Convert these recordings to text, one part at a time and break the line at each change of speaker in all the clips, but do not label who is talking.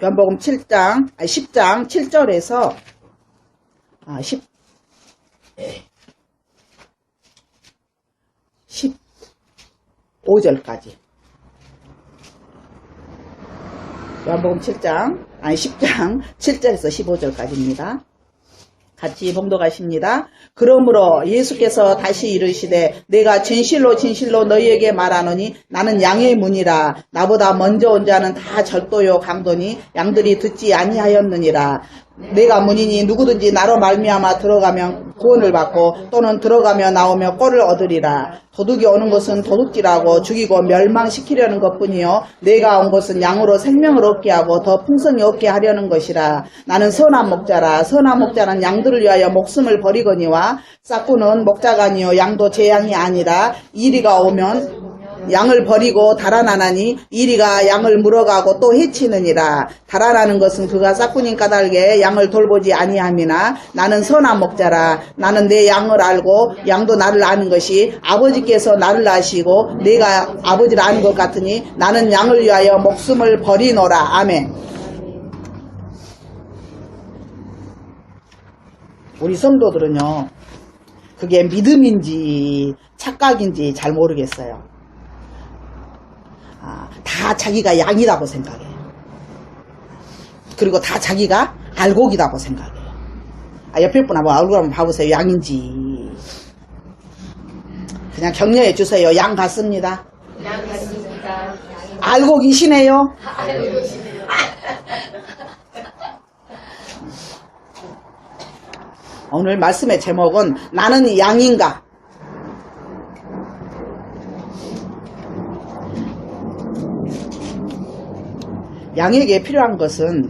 요한복음 10장 7절에서 15절까지. 요한복음 10장 7절에서 15절까지입니다. 같이 봉독하십니다. 그러므로 예수께서 다시 이르시되 내가 진실로 진실로 너희에게 말하노니 나는 양의 문이라. 나보다 먼저 온 자는 다 절도요 강도니 양들이 듣지 아니하였느니라. 내가 문이니 누구든지 나로 말미암아 들어가면 구원을 받고 또는 들어가며 나오며 꼴을 얻으리라. 도둑이 오는 것은 도둑질하고 죽이고 멸망시키려는 것뿐이요 내가 온 것은 양으로 생명을 얻게 하고 더 풍성히 얻게 하려는 것이라. 나는 선한 목자라. 선한 목자는 양들을 위하여 목숨을 버리거니와 싹구는 목자가 아니요 양도 제 양이 아니라 이리가 오면 양을 버리고 달아나나니 이리가 양을 물어가고 또 해치느니라. 달아나는 것은 그가 싹구님 까닭에 양을 돌보지 아니함이나 나는 선한 목자라. 나는 내 양을 알고 양도 나를 아는 것이 아버지께서 나를 아시고 내가 아버지를 아는 것 같으니 나는 양을 위하여 목숨을 버리노라. 아멘. 우리 성도들은요 그게 믿음인지 착각인지 잘 모르겠어요. 다 자기가 양이라고 생각해요. 그리고 다 자기가 알곡이라고 생각해요. 옆에 분 한번 얼굴 한번 봐보세요. 양인지. 그냥 격려해 주세요. 양 같습니다.
양 같습니다.
알곡이시네요. 오늘 말씀의 제목은 나는 양인가? 양에게 필요한 것은,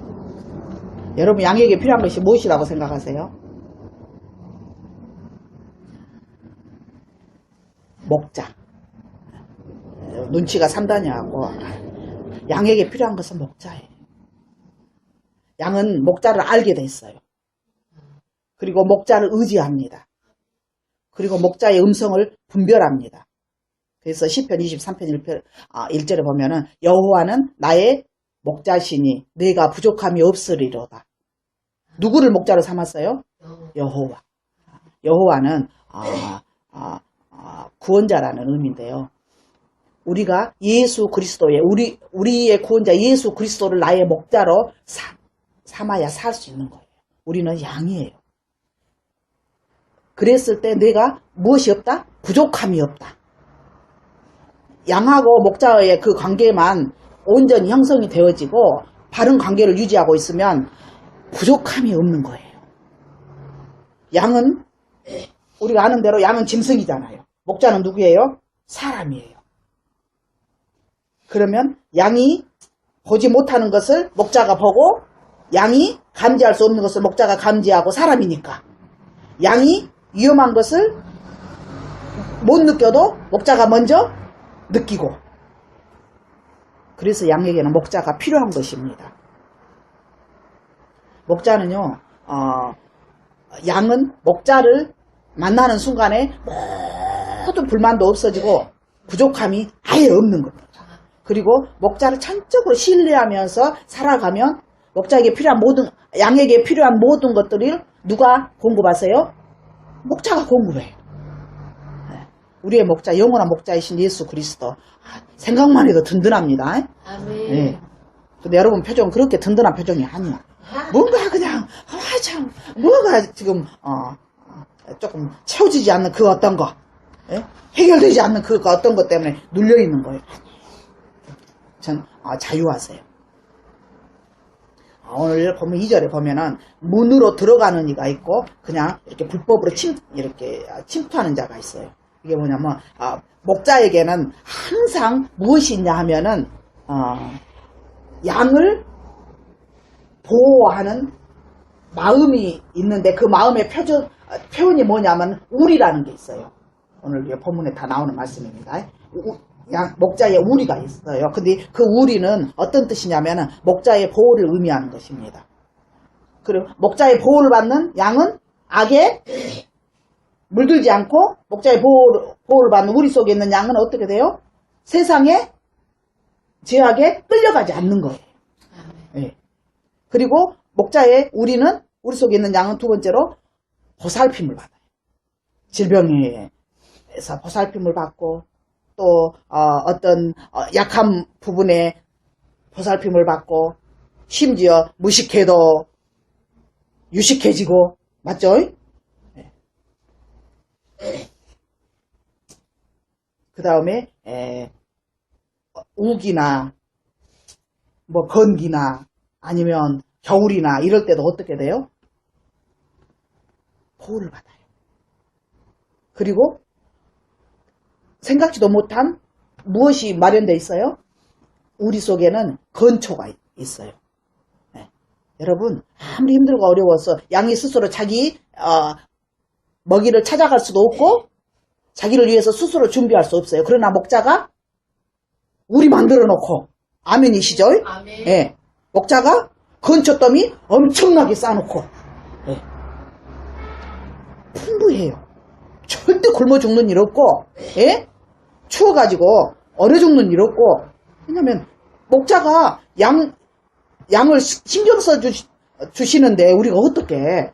여러분 양에게 필요한 것이 무엇이라고 생각하세요? 목자. 눈치가 3단이하고 양에게 필요한 것은 목자예요. 양은 목자를 알게 됐어요. 그리고 목자를 의지합니다. 그리고 목자의 음성을 분별합니다. 그래서 시편 23편 1절에 보면은 여호와는 나의 목자시니 내가 부족함이 없으리로다. 누구를 목자로 삼았어요? 여호와. 여호와는 구원자라는 의미인데요. 우리가 예수 그리스도의 우리의 구원자 예수 그리스도를 나의 목자로 삼아야 살 수 있는 거예요. 우리는 양이에요. 그랬을 때 내가 무엇이 없다? 부족함이 없다. 양하고 목자의 그 관계만 온전히 형성이 되어지고 바른 관계를 유지하고 있으면 부족함이 없는 거예요. 양은 우리가 아는 대로 양은 짐승이잖아요. 목자는 누구예요? 사람이에요. 그러면 양이 보지 못하는 것을 목자가 보고 양이 감지할 수 없는 것을 목자가 감지하고 사람이니까 양이 위험한 것을 못 느껴도 목자가 먼저 느끼고 그래서 양에게는 목자가 필요한 것입니다. 목자는요, 양은 목자를 만나는 순간에 모든 불만도 없어지고 부족함이 아예 없는 겁니다. 그리고 목자를 전적으로 신뢰하면서 살아가면 목자에게 필요한 양에게 필요한 모든 것들을 누가 공급하세요? 목자가 공급해요. 우리의 목자, 영원한 목자이신 예수 그리스도. 생각만 해도 든든합니다.
아멘.
네. 근데 여러분 표정은 그렇게 든든한 표정이 아니야. 뭔가 그냥, 뭐가 지금, 조금 채워지지 않는 그 어떤 거, 예? 해결되지 않는 그 어떤 것 때문에 눌려있는 거예요. 전, 자유하세요. 오늘 보면 2절에 보면은 문으로 들어가는 이가 있고 그냥 이렇게 불법으로 이렇게 침투하는 자가 있어요. 이게 뭐냐면 목자에게는 항상 무엇이 있냐 하면은 양을 보호하는 마음이 있는데 그 마음의 표현이 뭐냐면 우리라는 게 있어요. 오늘 본문에 다 나오는 말씀입니다. 목자의 우리가 있어요. 근데 그 우리는 어떤 뜻이냐면은 목자의 보호를 의미하는 것입니다. 그리고 목자의 보호를 받는 양은 악에 물들지 않고 목자의 보호를 받는 우리 속에 있는 양은 어떻게 돼요? 세상에 죄악에 끌려가지 않는 거예요. 네. 그리고 목자의 우리는 우리 속에 있는 양은 두 번째로 보살핌을 받아요. 질병에서 보살핌을 받고 또 어떤 약한 부분에 보살핌을 받고 심지어 무식해도 유식해지고 맞죠? 그 다음에 우기나 뭐 건기나 아니면 겨울이나 이럴 때도 어떻게 돼요? 보호를 받아요. 그리고 생각지도 못한 무엇이 마련되어 있어요? 우리 속에는 건초가 있어요. 네. 여러분 아무리 힘들고 어려워서 양이 스스로 자기 먹이를 찾아갈 수도 없고 자기를 위해서 스스로 준비할 수 없어요. 그러나 목자가 우리 만들어 놓고 아멘이시죠?
아멘.
예. 목자가 건초더미 엄청나게 쌓아놓고 예. 풍부해요. 절대 굶어 죽는 일 없고 예? 추워가지고 얼어 죽는 일 없고 왜냐면 목자가 양을 신경 써 주시는데 우리가 어떻게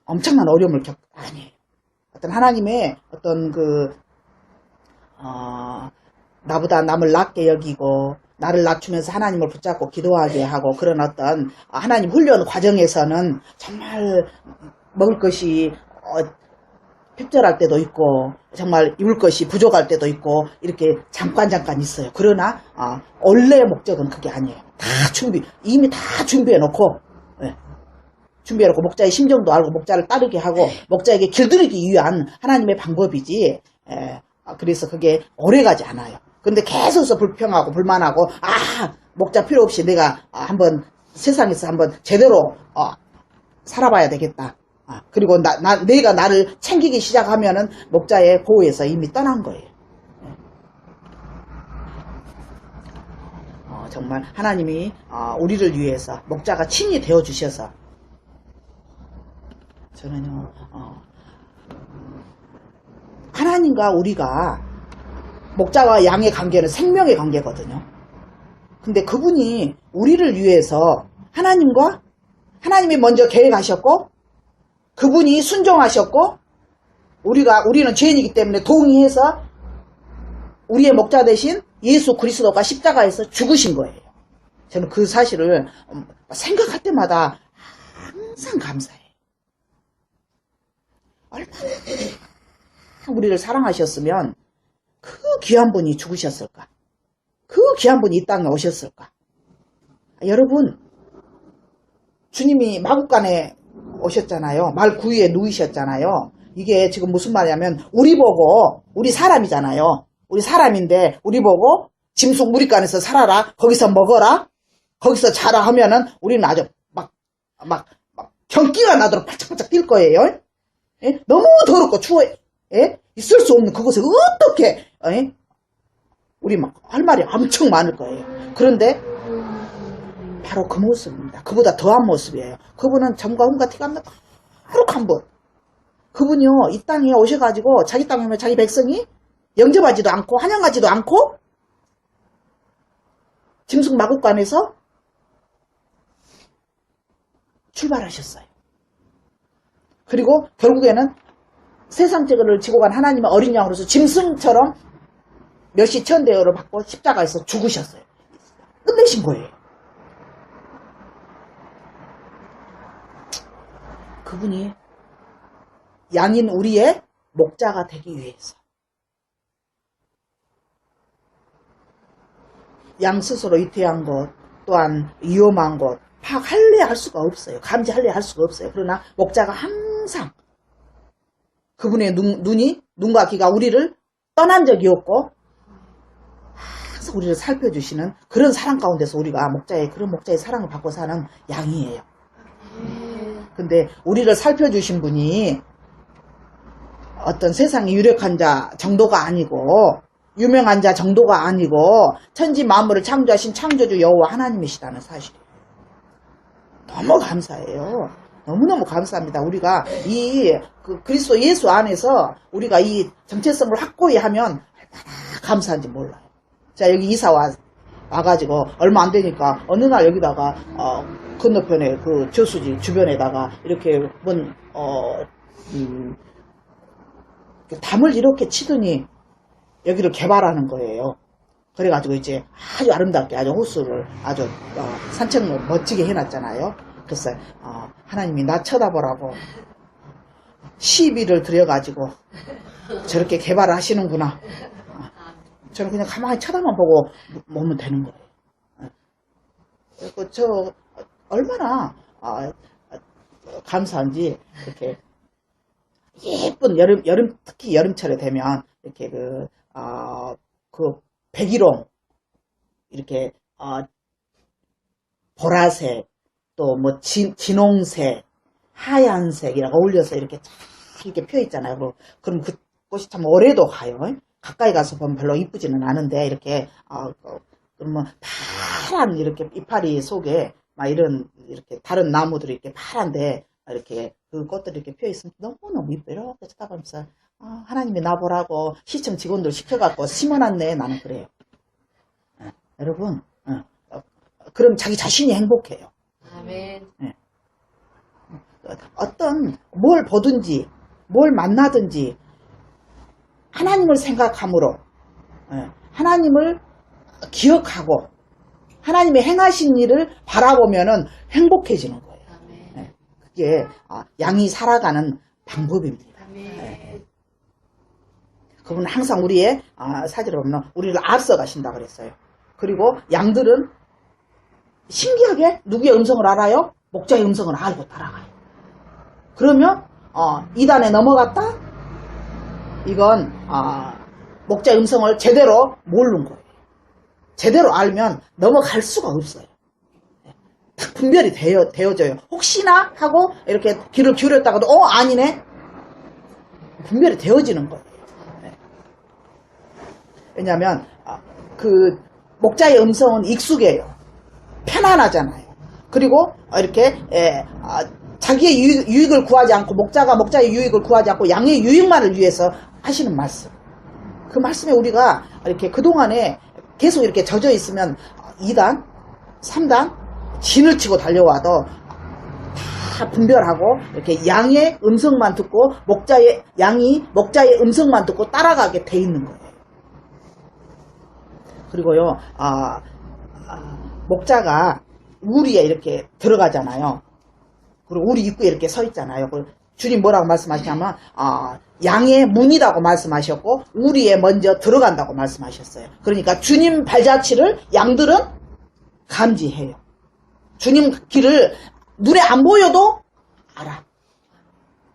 엄청난 어려움을 아니에요. 어떤 하나님의 어떤 나보다 남을 낮게 여기고 나를 낮추면서 하나님을 붙잡고 기도하게 하고 그런 어떤 하나님 훈련 과정에서는 정말 먹을 것이 획절할 때도 있고 정말 입을 것이 부족할 때도 있고 이렇게 잠깐 있어요. 그러나 원래의 목적은 그게 아니에요. 다 이미 다 준비해 놓고 준비해놓고 목자의 심정도 알고 목자를 따르게 하고 목자에게 길들이기 위한 하나님의 방법이지 그래서 그게 오래가지 않아요. 근데 계속해서 불평하고 불만하고 목자 필요 없이 내가 한번 세상에서 한번 제대로 살아봐야 되겠다. 그리고 내가 나를 챙기기 시작하면은 목자의 보호에서 이미 떠난 거예요. 정말 하나님이 우리를 위해서 목자가 친히 되어 주셔서 저는요 하나님과 우리가 목자와 양의 관계는 생명의 관계거든요. 근데 그분이 우리를 위해서 하나님이 먼저 계획하셨고 그분이 순종하셨고 우리는 죄인이기 때문에 동의해서 우리의 목자 대신 예수 그리스도가 십자가에서 죽으신 거예요. 저는 그 사실을 생각할 때마다 항상 감사해요. 얼마나 우리를 사랑하셨으면 그 귀한 분이 죽으셨을까? 그 귀한 분이 이 땅에 오셨을까? 여러분, 주님이 마국간에 오셨잖아요. 말 구유에 누이셨잖아요. 이게 지금 무슨 말이냐면 우리 보고 우리 사람이잖아요. 우리 사람인데 우리 보고 짐승 무리간에서 살아라. 거기서 먹어라. 거기서 자라 하면은 우리는 아주 막 경기가 나도록 바짝바짝 뛸 거예요. 예? 너무 더럽고 추워요. 예? 있을 수 없는 그곳에 어떻게 우리 막 할 말이 엄청 많을 거예요. 그런데 바로 그 모습입니다. 그보다 더한 모습이에요. 그분은 점과 흠과 티가 없는 거룩한 분. 그분이요 이 땅에 오셔가지고 자기 땅에 오면 자기 백성이 영접하지도 않고 환영하지도 않고 짐승 마국간에서 출발하셨어요. 그리고 결국에는 세상 죄를 지고 간 하나님의 어린 양으로서 짐승처럼 몇시 천대여를 받고 십자가에서 죽으셨어요. 끝내신 거예요. 그분이 양인 우리의 목자가 되기 위해서 양 스스로 이태한 것 또한 위험한 것 파악할래 할 수가 없어요. 감지할래 할 수가 없어요. 그러나 목자가 항상 그분의 눈과 귀가 우리를 떠난 적이 없고 항상 우리를 살펴주시는 그런 사랑 가운데서 우리가 그런 목자의 사랑을 받고 사는 양이에요. 근데 우리를 살펴주신 분이 어떤 세상의 유력한 자 정도가 아니고 유명한 자 정도가 아니고 천지 만물을 창조하신 창조주 여호와 하나님이시다는 사실이에요. 너무 감사해요. 너무너무 감사합니다. 우리가 그리스도 예수 안에서 우리가 이 정체성을 확고히 하면 얼마나 감사한지 몰라요. 자, 여기 이사 와가지고 얼마 안 되니까 어느 날 여기다가 건너편에 그 저수지 주변에다가 이렇게 담을 이렇게 치더니 여기를 개발하는 거예요. 그래가지고 이제 아주 아름답게 아주 호수를 아주 산책로 멋지게 해놨잖아요. 그래서 하나님이 나 쳐다보라고 시비를 들여가지고 저렇게 개발을 하시는구나. 저는 그냥 가만히 쳐다만 보고 오면 되는 거예요. 그리고 저 얼마나 감사한지 이렇게 예쁜 여름 특히 여름철에 되면 이렇게 그 백일홍 이렇게 보라색 또 뭐 진홍색 하얀색이랑 어울려서 이렇게 쫙 이렇게 펴 있잖아요. 그럼 그 꽃이 참 오래도 가요. 가까이 가서 보면 별로 이쁘지는 않은데 이렇게 그러면 파란 이렇게 이파리 속에 막 이렇게 다른 나무들이 이렇게 파란데 이렇게 그 꽃들이 이렇게 펴 있으면 너무너무 이뻐. 이렇게 쳐다보면서 하나님이 나 보라고 시청 직원들 시켜갖고 심어놨네. 나는 그래요. 여러분 그럼 자기 자신이 행복해요.
아멘.
어떤 뭘 보든지 뭘 만나든지 하나님을 생각함으로 하나님을 기억하고 하나님의 행하신 일을 바라보면은 행복해지는 거예요.
아멘.
그게 양이 살아가는 방법입니다.
아멘.
그분은 항상 우리의 사지를 보면 우리를 앞서 가신다 그랬어요. 그리고 양들은 신기하게 누구의 음성을 알아요? 목자의 음성을 알고 따라가요. 그러면 이단에 넘어갔다? 이건 목자의 음성을 제대로 모르는 거예요. 제대로 알면 넘어갈 수가 없어요. 딱 분별이 되어져요. 혹시나 하고 이렇게 귀를 기울였다가도 아니네? 분별이 되어지는 거예요. 왜냐하면 그 목자의 음성은 익숙해요. 편안하잖아요. 그리고 이렇게 자기의 유익을 구하지 않고 목자가 목자의 유익을 구하지 않고 양의 유익만을 위해서 하시는 말씀. 그 말씀에 우리가 이렇게 그동안에 계속 이렇게 젖어 있으면 2단, 3단 진을 치고 달려와도 다 분별하고 이렇게 양의 음성만 듣고 양이 목자의 음성만 듣고 따라가게 돼 있는 거예요. 그리고요, 목자가 우리에 이렇게 들어가잖아요. 그리고 우리 입구에 이렇게 서 있잖아요. 주님 뭐라고 말씀하시냐면 양의 문이라고 말씀하셨고 우리에 먼저 들어간다고 말씀하셨어요. 그러니까 주님 발자취를 양들은 감지해요. 주님 길을 눈에 안 보여도 알아.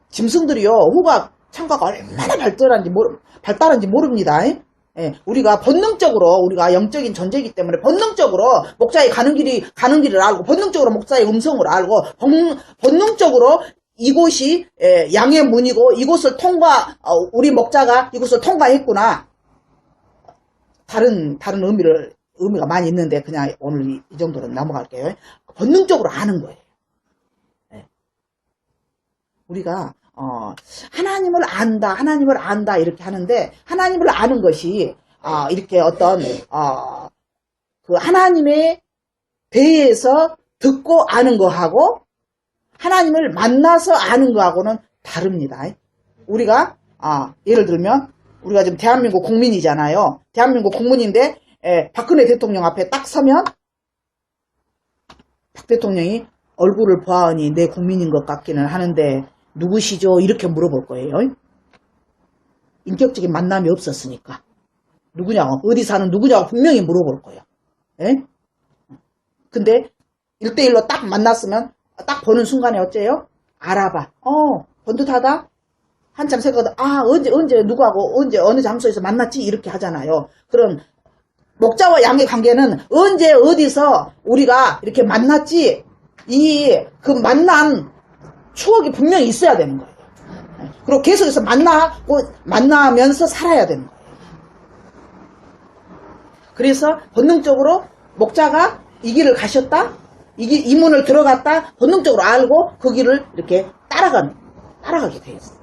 짐승들이요 후각 청각 얼마나 발달한지 모릅니다. 우리가 본능적으로 우리가 영적인 존재이기 때문에 본능적으로 목자의 가는 길을 알고 본능적으로 목자의 음성을 알고 본능적으로 이곳이 양의 문이고 이곳을 우리 목자가 이곳을 통과했구나. 다른 의미가 많이 있는데 그냥 오늘 이 정도로 넘어갈게요. 본능적으로 아는 거예요. 우리가 하나님을 안다 이렇게 하는데 하나님을 아는 것이 이렇게 어떤 그 하나님에 대해서 듣고 아는 거하고 하나님을 만나서 아는 거하고는 다릅니다. 우리가 예를 들면 우리가 지금 대한민국 국민이잖아요. 대한민국 국민인데 박근혜 대통령 앞에 딱 서면 박 대통령이 얼굴을 보아하니 내 국민인 것 같기는 하는데 누구시죠? 이렇게 물어볼 거예요. 인격적인 만남이 없었으니까. 누구냐고, 어디 사는 누구냐고 분명히 물어볼 거예요. 근데 1대1로 딱 만났으면 딱 보는 순간에 어째요? 알아봐. 번듯하다? 한참 생각하다, 언제 누구하고 언제 어느 장소에서 만났지? 이렇게 하잖아요. 그럼 목자와 양의 관계는 언제 어디서 우리가 이렇게 만났지? 그 만난 추억이 분명히 있어야 되는 거예요. 그리고 계속해서 만나면서 살아야 되는 거예요. 그래서 본능적으로 목자가 이 길을 가셨다, 이 문을 들어갔다, 본능적으로 알고 그 길을 이렇게 따라가게 되어 있어요.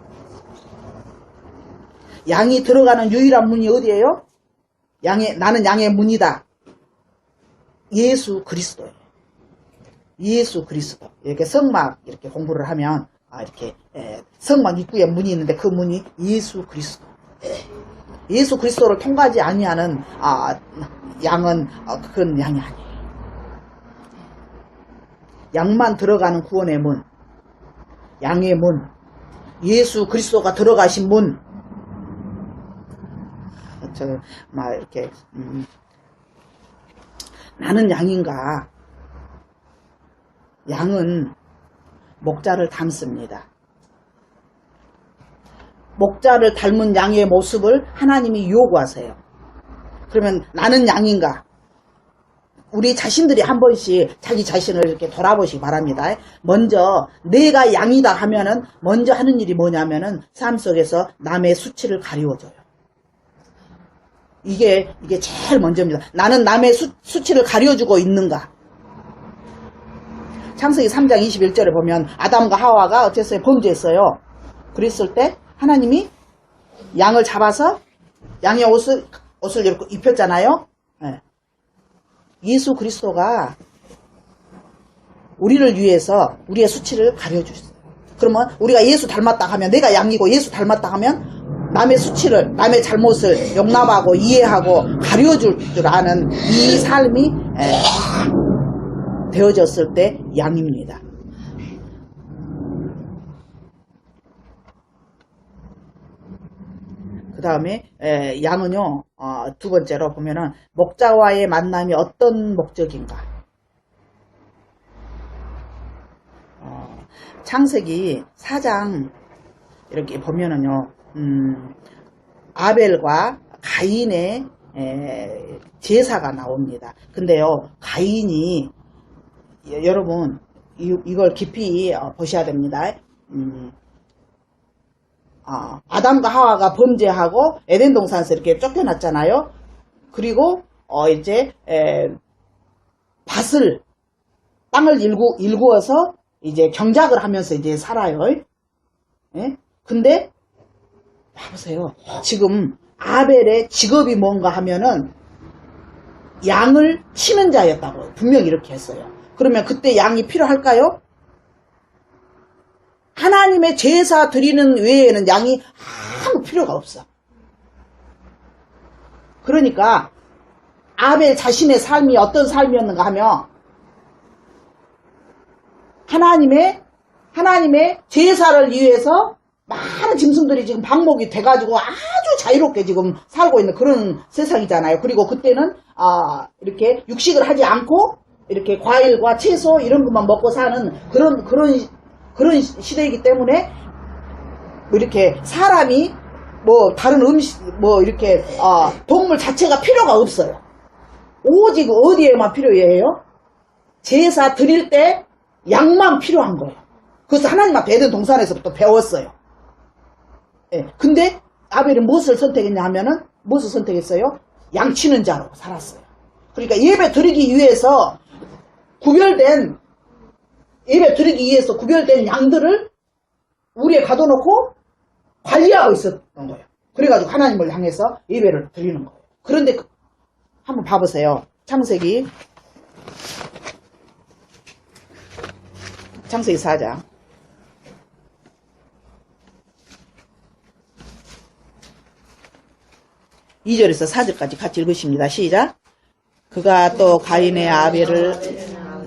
양이 들어가는 유일한 문이 어디예요? 나는 양의 문이다. 예수 그리스도예요. 예수 그리스도. 이렇게 성막 이렇게 공부를 하면 이렇게 성막 입구에 문이 있는데 그 문이 예수 그리스도. 예수 그리스도를 통과하지 아니하는 양은 그건 양이 아니에요. 양만 들어가는 구원의 문, 양의 문, 예수 그리스도가 들어가신 문. 막 이렇게 나는 양인가? 양은 목자를 닮습니다. 목자를 닮은 양의 모습을 하나님이 요구하세요. 그러면 나는 양인가? 우리 자신들이 한 번씩 자기 자신을 이렇게 돌아보시기 바랍니다. 먼저 내가 양이다 하면은 먼저 하는 일이 뭐냐면은 삶 속에서 남의 수치를 가리워줘요. 이게 제일 먼저입니다. 나는 남의 수치를 가려주고 있는가? 창세기 3장 21절에 보면 아담과 하와가 어땠어요? 범죄했어요. 그랬을 때 하나님이 양을 잡아서 양의 옷을 입혔잖아요. 네. 예수 그리스도가 우리를 위해서 우리의 수치를 가려주셨어요. 그러면 우리가 예수 닮았다 하면, 내가 양이고 예수 닮았다 하면 남의 수치를, 남의 잘못을 용납하고 이해하고 가려줄 줄 아는 이 삶이 되어졌을 때 양입니다. 그 다음에 양은요, 두 번째로 보면은 목자와의 만남이 어떤 목적인가. 창세기 4장 이렇게 보면은요, 아벨과 가인의 제사가 나옵니다. 근데요, 가인이, 여러분 이걸 깊이 보셔야 됩니다. 아담과 하와가 범죄하고 에덴 동산에서 이렇게 쫓겨났잖아요. 그리고 이제 땅을 일구어서 이제 경작을 하면서 이제 살아요. 예? 근데 봐보세요. 지금 아벨의 직업이 뭔가 하면은 양을 치는 자였다고 분명히 이렇게 했어요. 그러면 그때 양이 필요할까요? 하나님의 제사 드리는 외에는 양이 아무 필요가 없어. 그러니까 아벨 자신의 삶이 어떤 삶이었는가 하면 하나님의 제사를 위해서 많은 짐승들이 지금 방목이 돼가지고 아주 자유롭게 지금 살고 있는 그런 세상이잖아요. 그리고 그때는 이렇게 육식을 하지 않고 이렇게 과일과 채소 이런 것만 먹고 사는 그런 시대이기 때문에 이렇게 사람이 다른 음식 이렇게 동물 자체가 필요가 없어요. 오직 어디에만 필요해요? 제사 드릴 때 양만 필요한 거예요. 그래서 하나님 앞에 에덴 동산에서부터 배웠어요. 예. 근데 아벨은 무엇을 선택했냐 하면은 무엇을 선택했어요? 양치는 자로 살았어요. 그러니까 예배 드리기 위해서 구별된 양들을 우리에 가둬놓고 관리하고 있었던 거예요. 그래가지고 하나님을 향해서 예배를 드리는 거예요. 그런데 한번 봐보세요. 창세기 4장 2절에서 4절까지 같이 읽으십니다. 시작. 그가 또 가인의 아벨을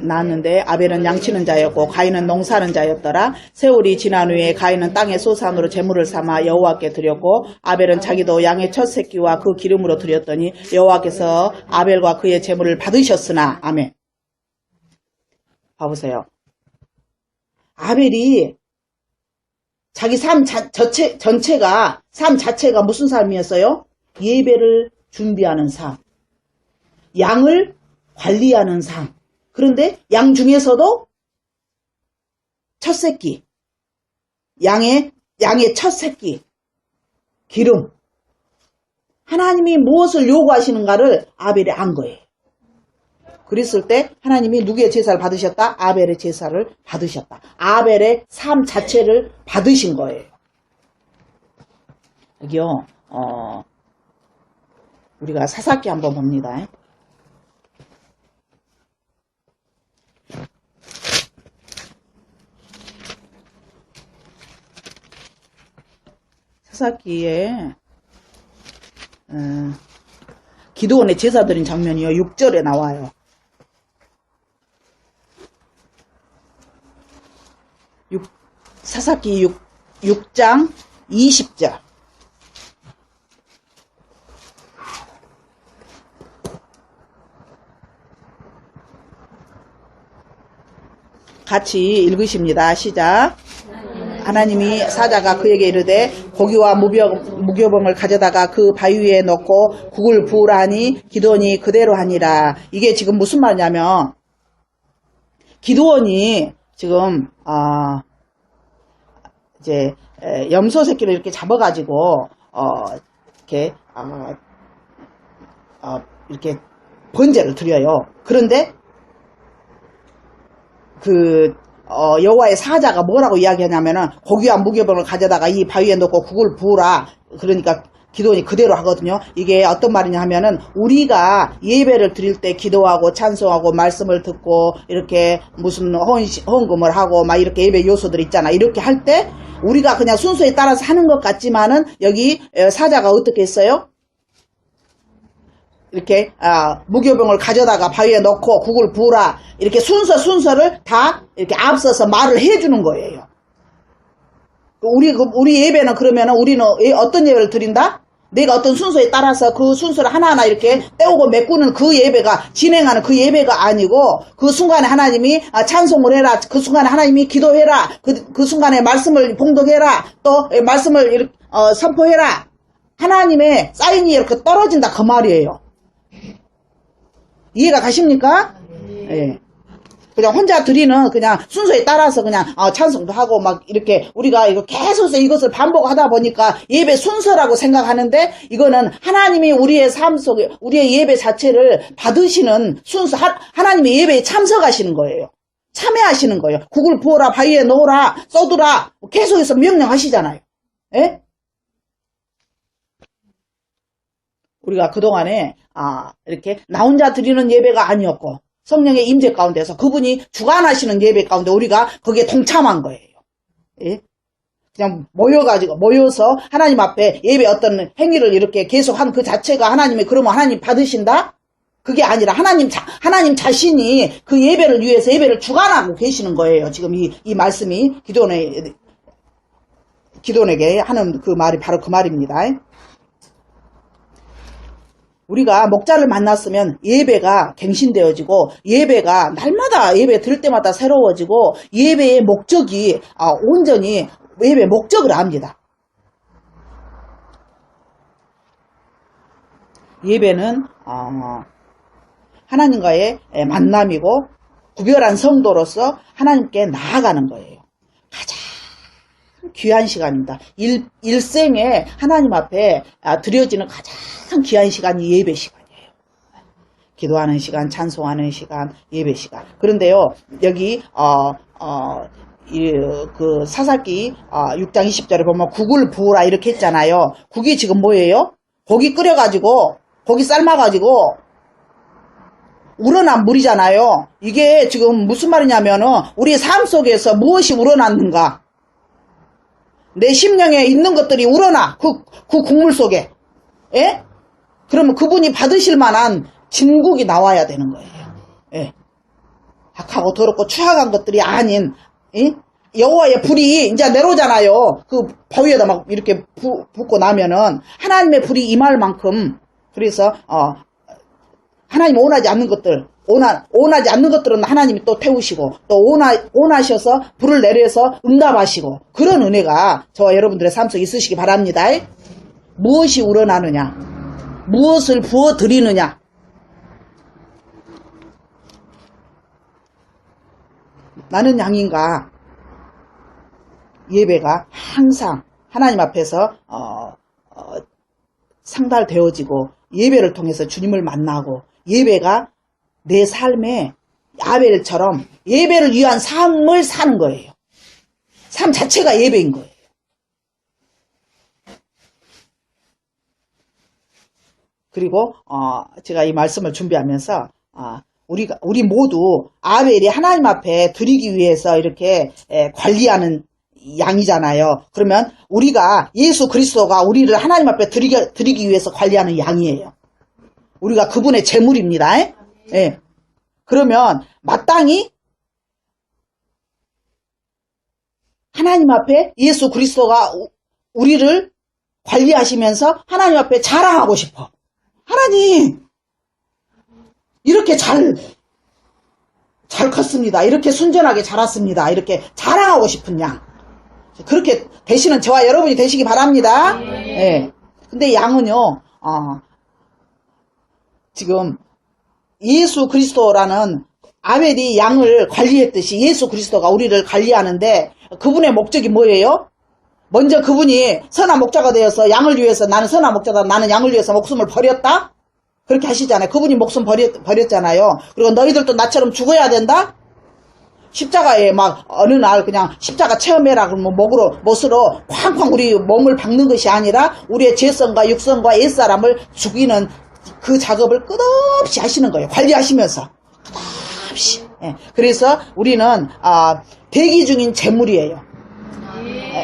낳았는데 아벨은 양치는 자였고 가인은 농사는 자였더라. 세월이 지난 후에 가인은 땅의 소산으로 제물을 삼아 여호와께 드렸고 아벨은 자기도 양의 첫 새끼와 그 기름으로 드렸더니 여호와께서 아벨과 그의 제물을 받으셨으나. 아멘. 봐보세요. 아벨이 자기 삶 전체가 삶 자체가 무슨 삶이었어요? 예배를 준비하는 삶, 양을 관리하는 삶. 그런데 양 중에서도 첫 새끼, 양의 첫 새끼, 기름. 하나님이 무엇을 요구하시는가를 아벨이 안 거예요. 그랬을 때 하나님이 누구의 제사를 받으셨다? 아벨의 제사를 받으셨다. 아벨의 삶 자체를 받으신 거예요. 여기요, 우리가 사사기 한번 봅니다. 사사기에 기도원의 제사 드린 장면이요. 6절에 나와요. 사사기 6장 20절. 같이 읽으십니다. 시작. 하나님이 사자가 그에게 이르되 고기와 무교병을 가져다가 그 바위 위에 넣고 국을 부으라 하니 기도원이 그대로 하니라. 이게 지금 무슨 말이냐면 기도원이 지금 이제 염소 새끼를 이렇게 잡아가지고 이렇게 번제를 드려요. 그런데 여호와의 사자가 뭐라고 이야기하냐면은 고기와 무교병을 가져다가 이 바위에 넣고 국을 부으라. 그러니까 기도원이 그대로 하거든요. 이게 어떤 말이냐 하면은 우리가 예배를 드릴 때 기도하고 찬송하고 말씀을 듣고 이렇게 무슨 헌금을 하고 막 이렇게 예배 요소들 있잖아. 이렇게 할 때 우리가 그냥 순서에 따라서 하는 것 같지만은 여기 사자가 어떻게 했어요? 이렇게 무교병을 가져다가 바위에 넣고 국을 부으라. 이렇게 순서를 다 이렇게 앞서서 말을 해주는 거예요. 우리 예배는 그러면은 우리는 어떤 예배를 드린다? 내가 어떤 순서에 따라서 그 순서를 하나하나 이렇게 떼우고 메꾸는 그 예배가 진행하는 그 예배가 아니고 그 순간에 하나님이 찬송을 해라. 그 순간에 하나님이 기도해라. 그 순간에 말씀을 봉독해라. 또 말씀을 이렇게, 선포해라. 하나님의 사인이 이렇게 떨어진다. 그 말이에요. 이해가 가십니까? 예. 그냥 혼자 드리는 그냥 순서에 따라서 그냥 찬송도 하고 막 이렇게 우리가 이거 계속 이것을 반복하다 보니까 예배 순서라고 생각하는데 이거는 하나님이 우리의 삶 속에 우리의 예배 자체를 받으시는 순서, 하나님의 예배에 참석하시는 거예요. 참여하시는 거예요. 국을 부어라, 바위에 넣어라, 쏟으라 계속해서 명령하시잖아요. 예? 우리가 그동안에 이렇게 나 혼자 드리는 예배가 아니었고 성령의 임재 가운데서 그분이 주관하시는 예배 가운데 우리가 거기에 동참한 거예요. 예? 그냥 모여서 하나님 앞에 예배 어떤 행위를 이렇게 계속한 그 자체가 하나님의 그러면 하나님 받으신다? 그게 아니라 하나님 자신이 그 예배를 위해서 예배를 주관하고 계시는 거예요. 지금 이 말씀이 기도원에게 하는 그 말이 바로 그 말입니다. 우리가 목자를 만났으면 예배가 갱신되어지고 예배가 날마다 예배 들을 때마다 새로워지고 예배의 목적이 온전히 예배의 목적을 압니다. 예배는 하나님과의 만남이고 구별한 성도로서 하나님께 나아가는 거예요. 가장 귀한 시간입니다. 일생에 하나님 앞에 드려지는 가장 귀한 시간이 예배 시간이에요. 기도하는 시간, 찬송하는 시간, 예배 시간. 그런데요, 여기 그 사사기 6장 20절에 보면 국을 부으라 이렇게 했잖아요. 국이 지금 뭐예요? 고기 끓여가지고 고기 삶아가지고 우러난 물이잖아요. 이게 지금 무슨 말이냐면은 우리 삶 속에서 무엇이 우러났는가? 내 심령에 있는 것들이 우러나 그 국물 속에. 예? 그러면 그분이 받으실 만한 진국이 나와야 되는 거예요. 예. 악하고 더럽고 추악한 것들이 아닌 여호와의 불이 이제 내려오잖아요. 그 바위에다 막 이렇게 붓고 나면은 하나님의 불이 임할 만큼 그래서 하나님 원하지 않는 것들 원하지 않는 것들은 하나님이 또 태우시고 또 원하셔서 불을 내려서 응답하시고 그런 은혜가 저와 여러분들의 삶 속에 있으시기 바랍니다. 무엇이 우러나느냐? 무엇을 부어드리느냐? 나는 양인가? 예배가 항상 하나님 앞에서 상달되어지고 예배를 통해서 주님을 만나고 예배가 내 삶에 아벨처럼 예배를 위한 삶을 사는 거예요. 삶 자체가 예배인 거예요. 그리고 제가 이 말씀을 준비하면서 우리 모두 아벨이 하나님 앞에 드리기 위해서 이렇게 관리하는 양이잖아요. 그러면 우리가 예수 그리스도가 우리를 하나님 앞에 드리기 위해서 관리하는 양이에요. 우리가 그분의 제물입니다. 예. 그러면 마땅히 하나님 앞에 예수 그리스도가 우리를 관리하시면서 하나님 앞에 자랑하고 싶어. 하나님, 이렇게 잘 컸습니다. 이렇게 순전하게 자랐습니다. 이렇게 자랑하고 싶은 양. 그렇게 되시는 저와 여러분이 되시기 바랍니다. 예. 근데 양은요, 지금 예수 그리스도라는 아벨이 양을 관리했듯이 예수 그리스도가 우리를 관리하는데 그분의 목적이 뭐예요? 먼저 그분이 선한 목자가 되어서 양을 위해서 나는 선한 목자다. 나는 양을 위해서 목숨을 버렸다? 그렇게 하시잖아요. 그분이 목숨 버렸잖아요. 그리고 너희들도 나처럼 죽어야 된다? 십자가에 막 어느 날 그냥 십자가 체험해라 그러면 못으로 쾅쾅 우리 몸을 박는 것이 아니라 우리의 죄성과 육성과 옛사람을 죽이는 그 작업을 끝없이 하시는 거예요. 관리하시면서. 끝없이. 예. 그래서 우리는 대기 중인 재물이에요.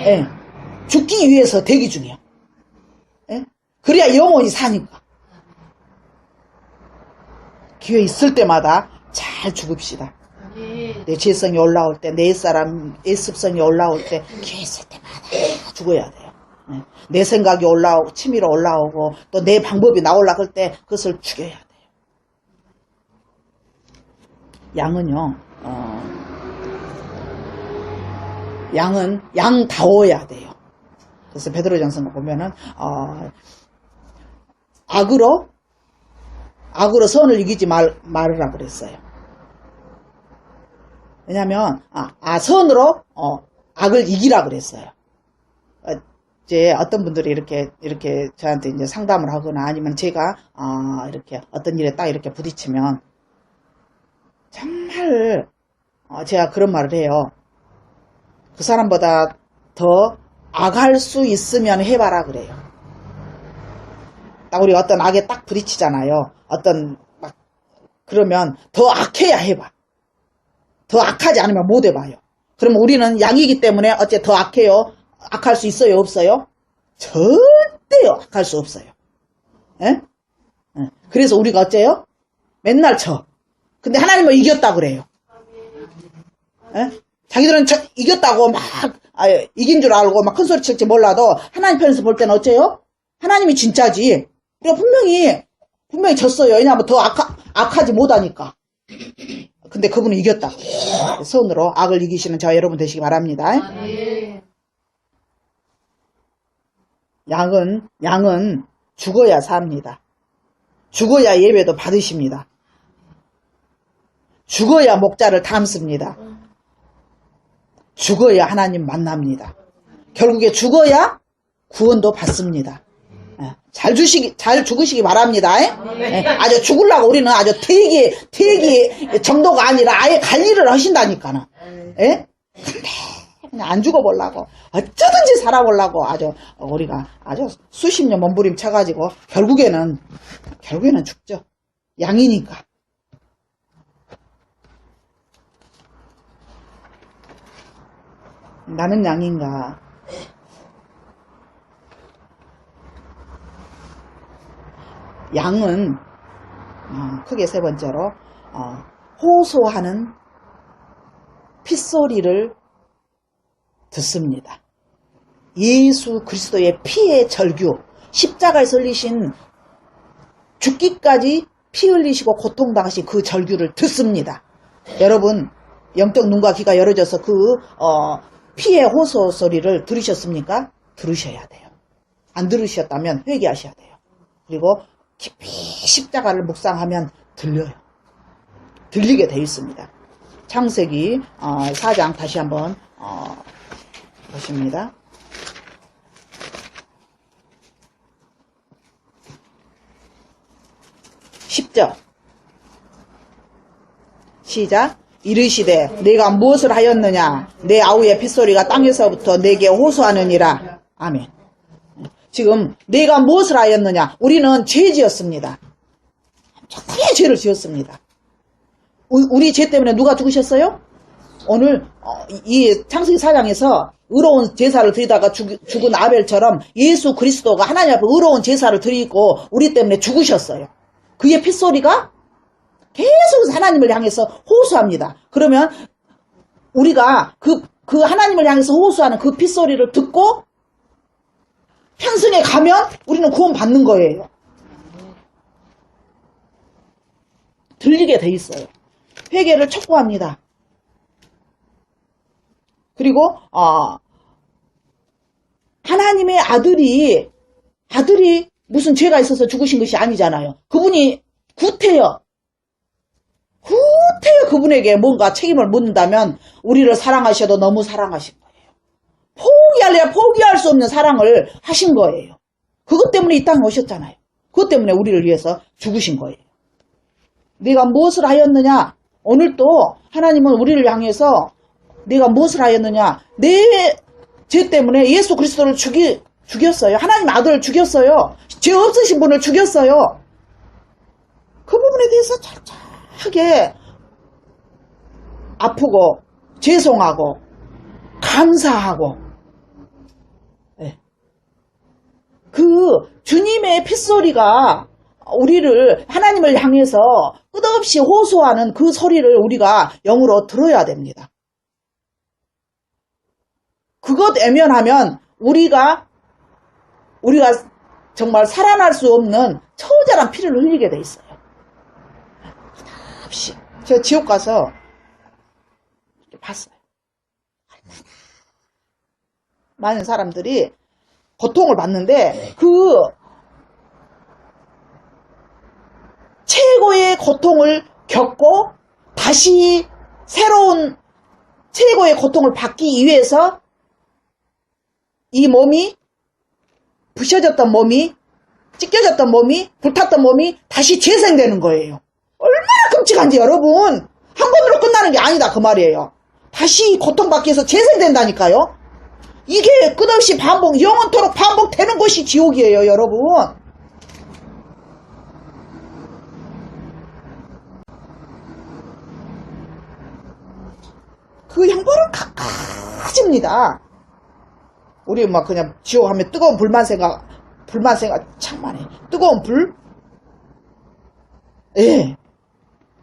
예. 죽기 위해서 대기 중이에요. 예? 그래야 영원히 사니까. 기회 있을 때마다 잘 죽읍시다. 내 죄성이 올라올 때, 내 옛사람, 옛습성이 올라올 때, 기회 있을 때마다 죽어야 돼요. 예. 내 생각이 올라오고, 치밀어 올라오고, 또 내 방법이 나오려고 할 때, 그것을 죽여야 돼요. 양은요, 양은 양다워야 돼요. 그래서 베드로전서 보면은, 악으로 선을 이기지 말으라 그랬어요. 왜냐면, 선으로, 악을 이기라 그랬어요. 이제 어떤 분들이 이렇게 저한테 이제 상담을 하거나 아니면 제가, 이렇게 어떤 일에 딱 이렇게 부딪히면, 정말, 제가 그런 말을 해요. 그 사람보다 더 악할 수 있으면 해봐라 그래요. 딱 우리 어떤 악에 딱 부딪히잖아요. 그러면 더 악해야 해봐. 더 악하지 않으면 못 해봐요. 그러면 우리는 양이기 때문에 어째 더 악해요? 악할 수 있어요? 없어요? 절대요. 악할 수 없어요. 예? 그래서 우리가 어째요? 맨날 쳐. 근데 하나님은 이겼다 그래요. 예? 자기들은 이겼다고 막 이긴 줄 알고 막 큰 소리 칠지 몰라도 하나님 편에서 볼 때는 어째요? 하나님이 진짜지. 우리가 분명히 졌어요. 왜냐하면 더 악하지 못하니까. 근데 그분은 이겼다. 손으로 악을 이기시는 저와 여러분 되시기 바랍니다. 양은 죽어야 삽니다. 죽어야 예배도 받으십니다. 죽어야 목자를 닮습니다. 죽어야 하나님 만납니다. 결국에 죽어야 구원도 받습니다. 잘 죽으시기 바랍니다. 아주 죽으려고 우리는 아주 대기 정도가 아니라 아예 관리를 하신다니까는. 예? 근데 그냥 안 죽어보려고 어쩌든지 살아보려고 아주 우리가 아주 수십 년 몸부림 쳐가지고 결국에는 죽죠. 양이니까. 나는 양인가? 양은 크게 세 번째로 호소하는 핏소리를 듣습니다. 예수 그리스도의 피의 절규, 십자가에 설리신 죽기까지 피 흘리시고 고통당하신 그 절규를 듣습니다. 여러분 영적 눈과 귀가 열어져서 그 피의 호소 소리를 들으셨습니까? 들으셔야 돼요. 안 들으셨다면 회개하셔야 돼요. 그리고 깊이 십자가를 묵상하면 들려요. 들리게 되어 있습니다. 창세기 4장 다시 한번 보십니다. 10절 시작. 이르시되 내가 무엇을 하였느냐 내 아우의 핏소리가 땅에서부터 내게 호소하느니라. 아멘. 지금 내가 무엇을 하였느냐, 우리는 죄 지었습니다. 크게 죄를 지었습니다. 우리 죄 때문에 누가 죽으셨어요? 오늘 이 창세기 4장에서 의로운 제사를 드리다가 죽은 아벨처럼 예수 그리스도가 하나님 앞에 의로운 제사를 드리고 우리 때문에 죽으셨어요. 그의 핏소리가 계속 하나님을 향해서 호소합니다. 그러면 우리가 그 하나님을 향해서 호소하는 그 핏소리를 듣고 편승에 가면 우리는 구원 받는 거예요. 들리게 돼 있어요. 회개를 촉구합니다. 그리고 하나님의 아들이 무슨 죄가 있어서 죽으신 것이 아니잖아요. 그분이 구태여 그분에게 뭔가 책임을 묻는다면 우리를 사랑하셔도 너무 사랑하신 거예요. 포기할 수 없는 사랑을 하신 거예요. 그것 때문에 이 땅에 오셨잖아요. 그것 때문에 우리를 위해서 죽으신 거예요. 네가 무엇을 하였느냐? 오늘도 하나님은 우리를 향해서 네가 무엇을 하였느냐? 내 죄 때문에 예수 그리스도를 죽였어요. 하나님 아들을 죽였어요. 죄 없으신 분을 죽였어요. 그 부분에 대해서 차차하게 아프고 죄송하고 감사하고 그 주님의 핏소리가 우리를 하나님을 향해서 끝없이 호소하는 그 소리를 우리가 영으로 들어야 됩니다. 그것 애면하면 우리가 정말 살아날 수 없는 처절한 피를 흘리게 돼 있어요. 없이 제가 지옥 가서 봤어요. 많은 사람들이 고통을 받는데 그 최고의 고통을 겪고 다시 새로운 최고의 고통을 받기 위해서 이 몸이 부셔졌던 몸이 찢겨졌던 몸이 불탔던 몸이 다시 재생되는 거예요. 얼마나 끔찍한지 여러분. 한 번으로 끝나는 게 아니다 그 말이에요. 다시 고통받기 위해서 재생된다니까요. 이게 끝없이 영원토록 반복되는 것이 지옥이에요 여러분. 그 형벌은 각가지입니다. 우리 막 그냥 지옥 하면 뜨거운 불만 생각 참만해. 뜨거운 불? 예.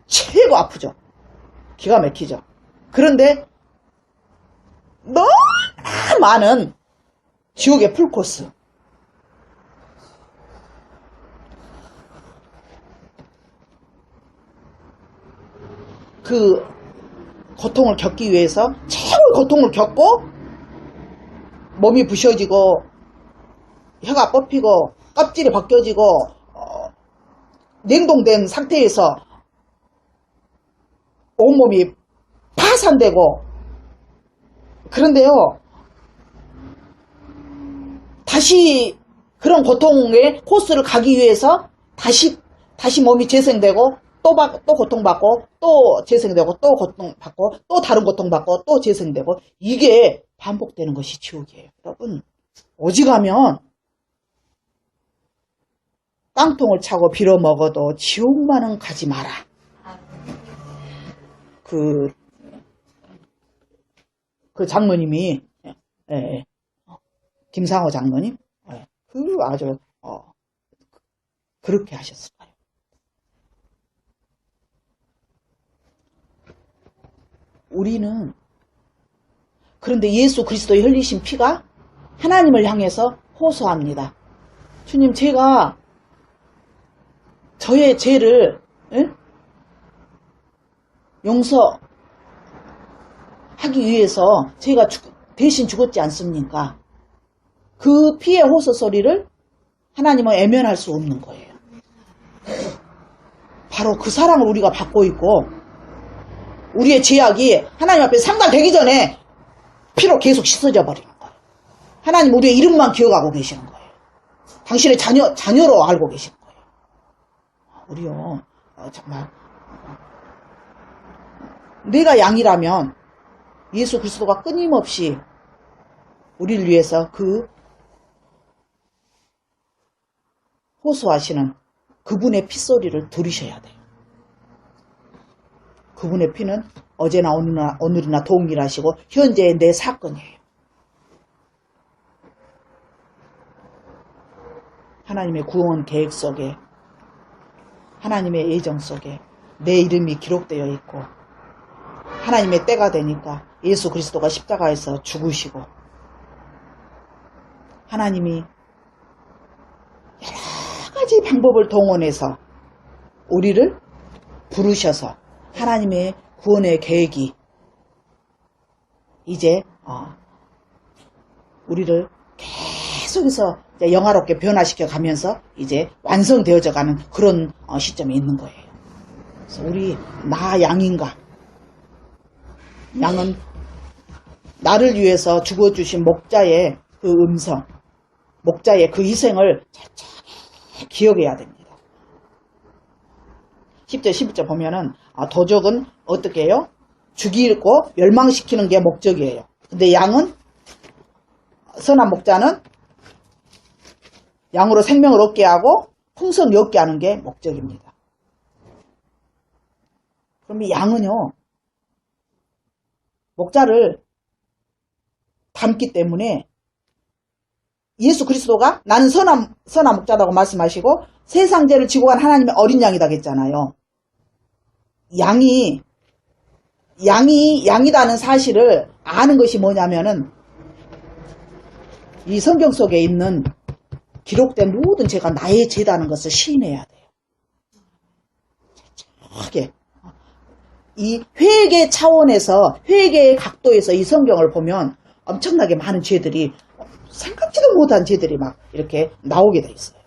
최고 아프죠. 기가 막히죠. 그런데 너무 많은 지옥의 풀코스. 그 고통을 겪기 위해서 최고의 고통을 겪고 몸이 부셔지고 혀가 뽑히고 껍질이 벗겨지고 냉동된 상태에서 온몸이 파산되고 그런데요 다시 그런 고통의 코스를 가기 위해서 다시 몸이 재생되고 또 고통받고 또 재생되고 또 고통받고 또 다른 고통받고 또 재생되고 이게 반복되는 것이 지옥이에요. 여러분 오직하면 깡통을 차고 빌어먹어도 지옥만은 가지 마라. 그 장로님이 김상호 장로님 그 아주 그렇게 하셨을 거예요. 우리는 그런데 예수 그리스도의 흘리신 피가 하나님을 향해서 호소합니다. 주님 제가 저의 죄를 용서하기 위해서 제가 대신 죽었지 않습니까? 그 피의 호소 소리를 하나님은 애면할 수 없는 거예요. 바로 그 사랑을 우리가 받고 있고 우리의 죄악이 하나님 앞에 상달되기 전에 피로 계속 씻어져 버리는 거예요. 하나님 우리의 이름만 기억하고 계시는 거예요. 당신의 자녀로 알고 계시는 거예요. 우리요 정말 내가 양이라면 예수 그리스도가 끊임없이 우리를 위해서 그 호소하시는 그분의 핏소리를 들으셔야 돼요. 그분의 피는 어제나 오늘이나 동일하시고 현재의 내 사건이에요. 하나님의 구원 계획 속에, 하나님의 예정 속에 내 이름이 기록되어 있고, 하나님의 때가 되니까 예수 그리스도가 십자가에서 죽으시고, 하나님이 여러 가지 방법을 동원해서 우리를 부르셔서 하나님의 구원의 계획이 이제 우리를 계속해서 이제 영화롭게 변화시켜 가면서 이제 완성되어져 가는 그런 시점에 있는 거예요. 그래서 우리 나 양인가? 양은 나를 위해서 죽어주신 목자의 그 음성, 목자의 그 희생을 철저하게 기억해야 됩니다. 10절, 11절 보면은 도적은 어떻게 해요? 죽이고 멸망시키는 게 목적이에요. 근데 양은, 선한 목자는 양으로 생명을 얻게 하고 풍성이 얻게 하는 게 목적입니다. 그럼 이 양은요, 목자를 닮기 때문에 예수 그리스도가 나는 선한 목자라고 말씀하시고 세상 죄를 지고 간 하나님의 어린 양이다 했잖아요. 양이 양이다는 사실을 아는 것이 뭐냐면은 이 성경 속에 있는 기록된 모든 죄가 나의 죄다는 것을 시인해야 돼요. 철저하게. 이 회개 차원에서, 회개의 각도에서 이 성경을 보면 엄청나게 많은 죄들이, 생각지도 못한 죄들이 막 이렇게 나오게 돼 있어요.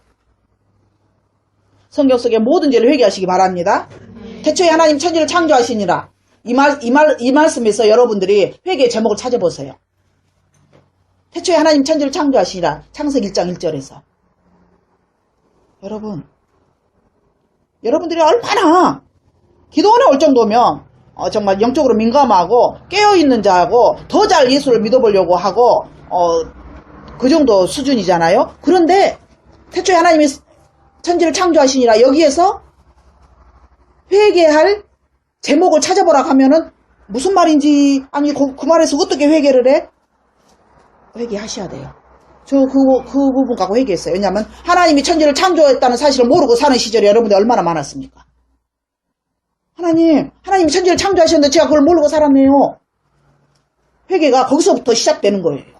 성경 속의 모든 죄를 회개하시기 바랍니다. 태초에 하나님 천지를 창조하시니라. 이 말씀에서 여러분들이 회개의 제목을 찾아보세요. 태초에 하나님 천지를 창조하시니라. 창세기 1장 1절에서. 여러분들이 얼마나 기도원에 올 정도면 정말 영적으로 민감하고 깨어있는 자하고 더 잘 예수를 믿어보려고 하고 그 정도 수준이잖아요. 그런데 태초에 하나님이 천지를 창조하시니라 여기에서 회개할 제목을 찾아보라고 하면은 무슨 말인지, 아니 그 말에서 어떻게 회개를 해? 회개하셔야 돼요. 저 그 부분 갖고 회개했어요. 왜냐하면 하나님이 천지를 창조했다는 사실을 모르고 사는 시절이 여러분들 얼마나 많았습니까? 하나님이 천지를 창조하셨는데 제가 그걸 모르고 살았네요. 회개가 거기서부터 시작되는 거예요.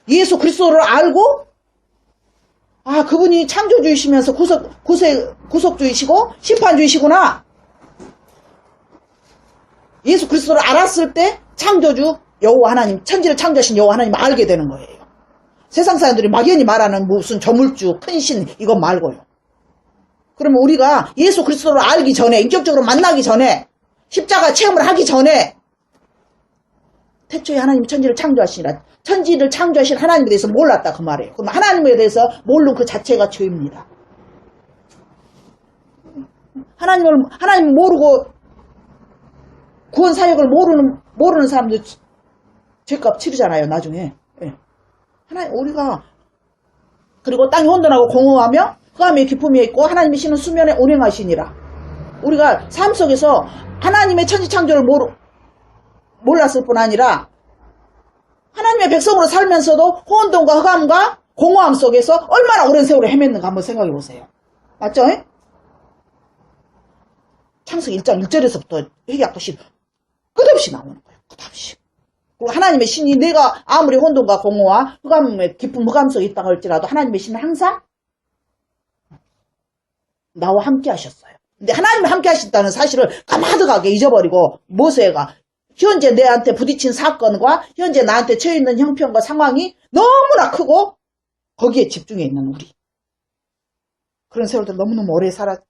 예수 그리스도를 알고, 그분이 창조주이시면서 구속주이시고 심판주이시구나. 예수 그리스도를 알았을 때 창조주 여호와 하나님, 천지를 창조하신 여호와 하나님을 알게 되는 거예요. 세상 사람들이 막연히 말하는 무슨 저물주, 큰 신, 이거 말고요. 그러면 우리가 예수 그리스도를 알기 전에, 인격적으로 만나기 전에, 십자가 체험을 하기 전에 태초에 하나님이 천지를 창조하시니라. 천지를 창조하신 하나님에 대해서 몰랐다 그 말이에요. 그럼 하나님에 대해서 모르는 그 자체가 죄입니다. 하나님을 모르고 구원 사역을 모르는 사람들 죄값 치르잖아요, 나중에. 예. 우리가, 그리고 땅이 혼돈하고 공허하며 흑암의 기품이 있고 하나님의 신은 수면에 운행하시니라. 우리가 삶 속에서 하나님의 천지 창조를 몰랐을 뿐 아니라 하나님의 백성으로 살면서도 혼돈과 흑암과 공허함 속에서 얼마나 오랜 세월을 헤맸는가 한번 생각해 보세요. 맞죠? 창세기 1장 1절에서부터 회개하듯이 끝없이 나오는 거예요. 끝없이. 그리고 하나님의 신이 내가 아무리 혼돈과 공허와 흑암의 깊은 흑암 속에 있다고 할지라도 하나님의 신은 항상 나와 함께 하셨어요. 근데 하나님이 함께 하셨다는 사실을 까마득하게 잊어버리고 모세가 현재 내한테 부딪힌 사건과 현재 나한테 처해 있는 형편과 상황이 너무나 크고 거기에 집중해 있는 우리. 그런 세월들 너무너무 오래 살았던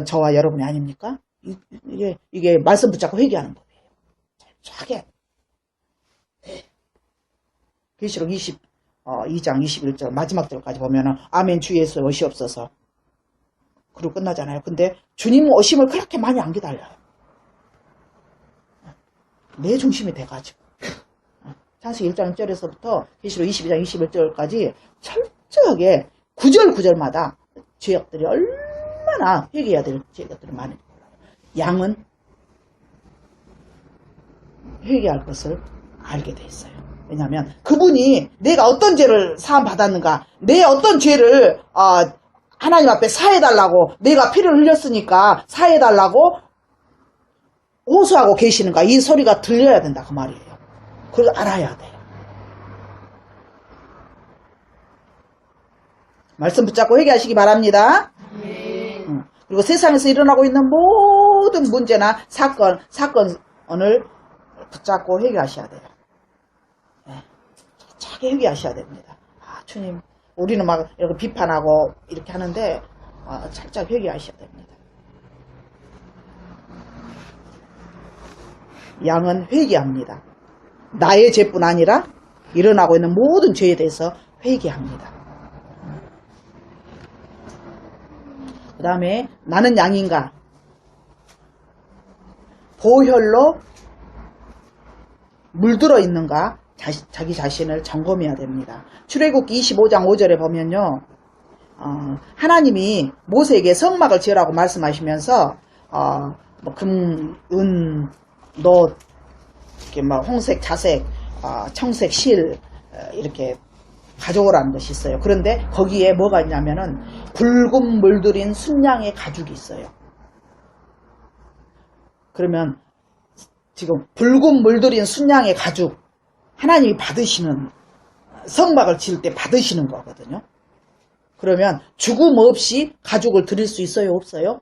저와 여러분이 아닙니까? 이게 말씀 붙잡고 회개하는 법이에요. 철저하게. 계시록 2장 21절 마지막 절까지 보면은 아멘 주 예수 오시옵소서. 그리고 끝나잖아요. 근데 주님 오심을 그렇게 많이 안 기다려요. 내 중심이 돼가지고. 창세기 1장 1절에서부터 계시록 22장 21절까지 철저하게 구절마다 죄악들이 얼마나 회개해야 될 죄악들이 많이 몰라요. 양은 회개할 것을 알게 돼 있어요. 왜냐하면 그분이 내가 어떤 죄를 사함 받았는가, 내 어떤 죄를 하나님 앞에 사해달라고, 내가 피를 흘렸으니까 사해달라고 호소하고 계시는가, 이 소리가 들려야 된다 그 말이에요. 그걸 알아야 돼요. 말씀 붙잡고 회개하시기 바랍니다. 그리고 세상에서 일어나고 있는 모든 문제나 사건을 붙잡고 회개하셔야 돼요. 차게 회개하셔야 됩니다. 주님, 우리는 막 이렇게 비판하고 이렇게 하는데 살짝 회개하셔야 됩니다. 양은 회개합니다. 나의 죄뿐 아니라 일어나고 있는 모든 죄에 대해서 회개합니다. 그 다음에 나는 양인가? 보혈로 물들어 있는가? 자기 자신을 점검해야 됩니다. 출애굽기 25장 5절에 보면요, 하나님이 모세에게 성막을 지으라고 말씀하시면서 뭐 금, 은, 놋, 이렇게 막 홍색, 자색, 청색, 실 이렇게 가져오라는 것이 있어요. 그런데 거기에 뭐가 있냐면은 붉은 물들인 순양의 가죽이 있어요. 그러면 지금 붉은 물들인 순양의 가죽, 하나님이 받으시는, 성막을 지을 때 받으시는 거거든요. 그러면 죽음 없이 가죽을 드릴 수 있어요, 없어요?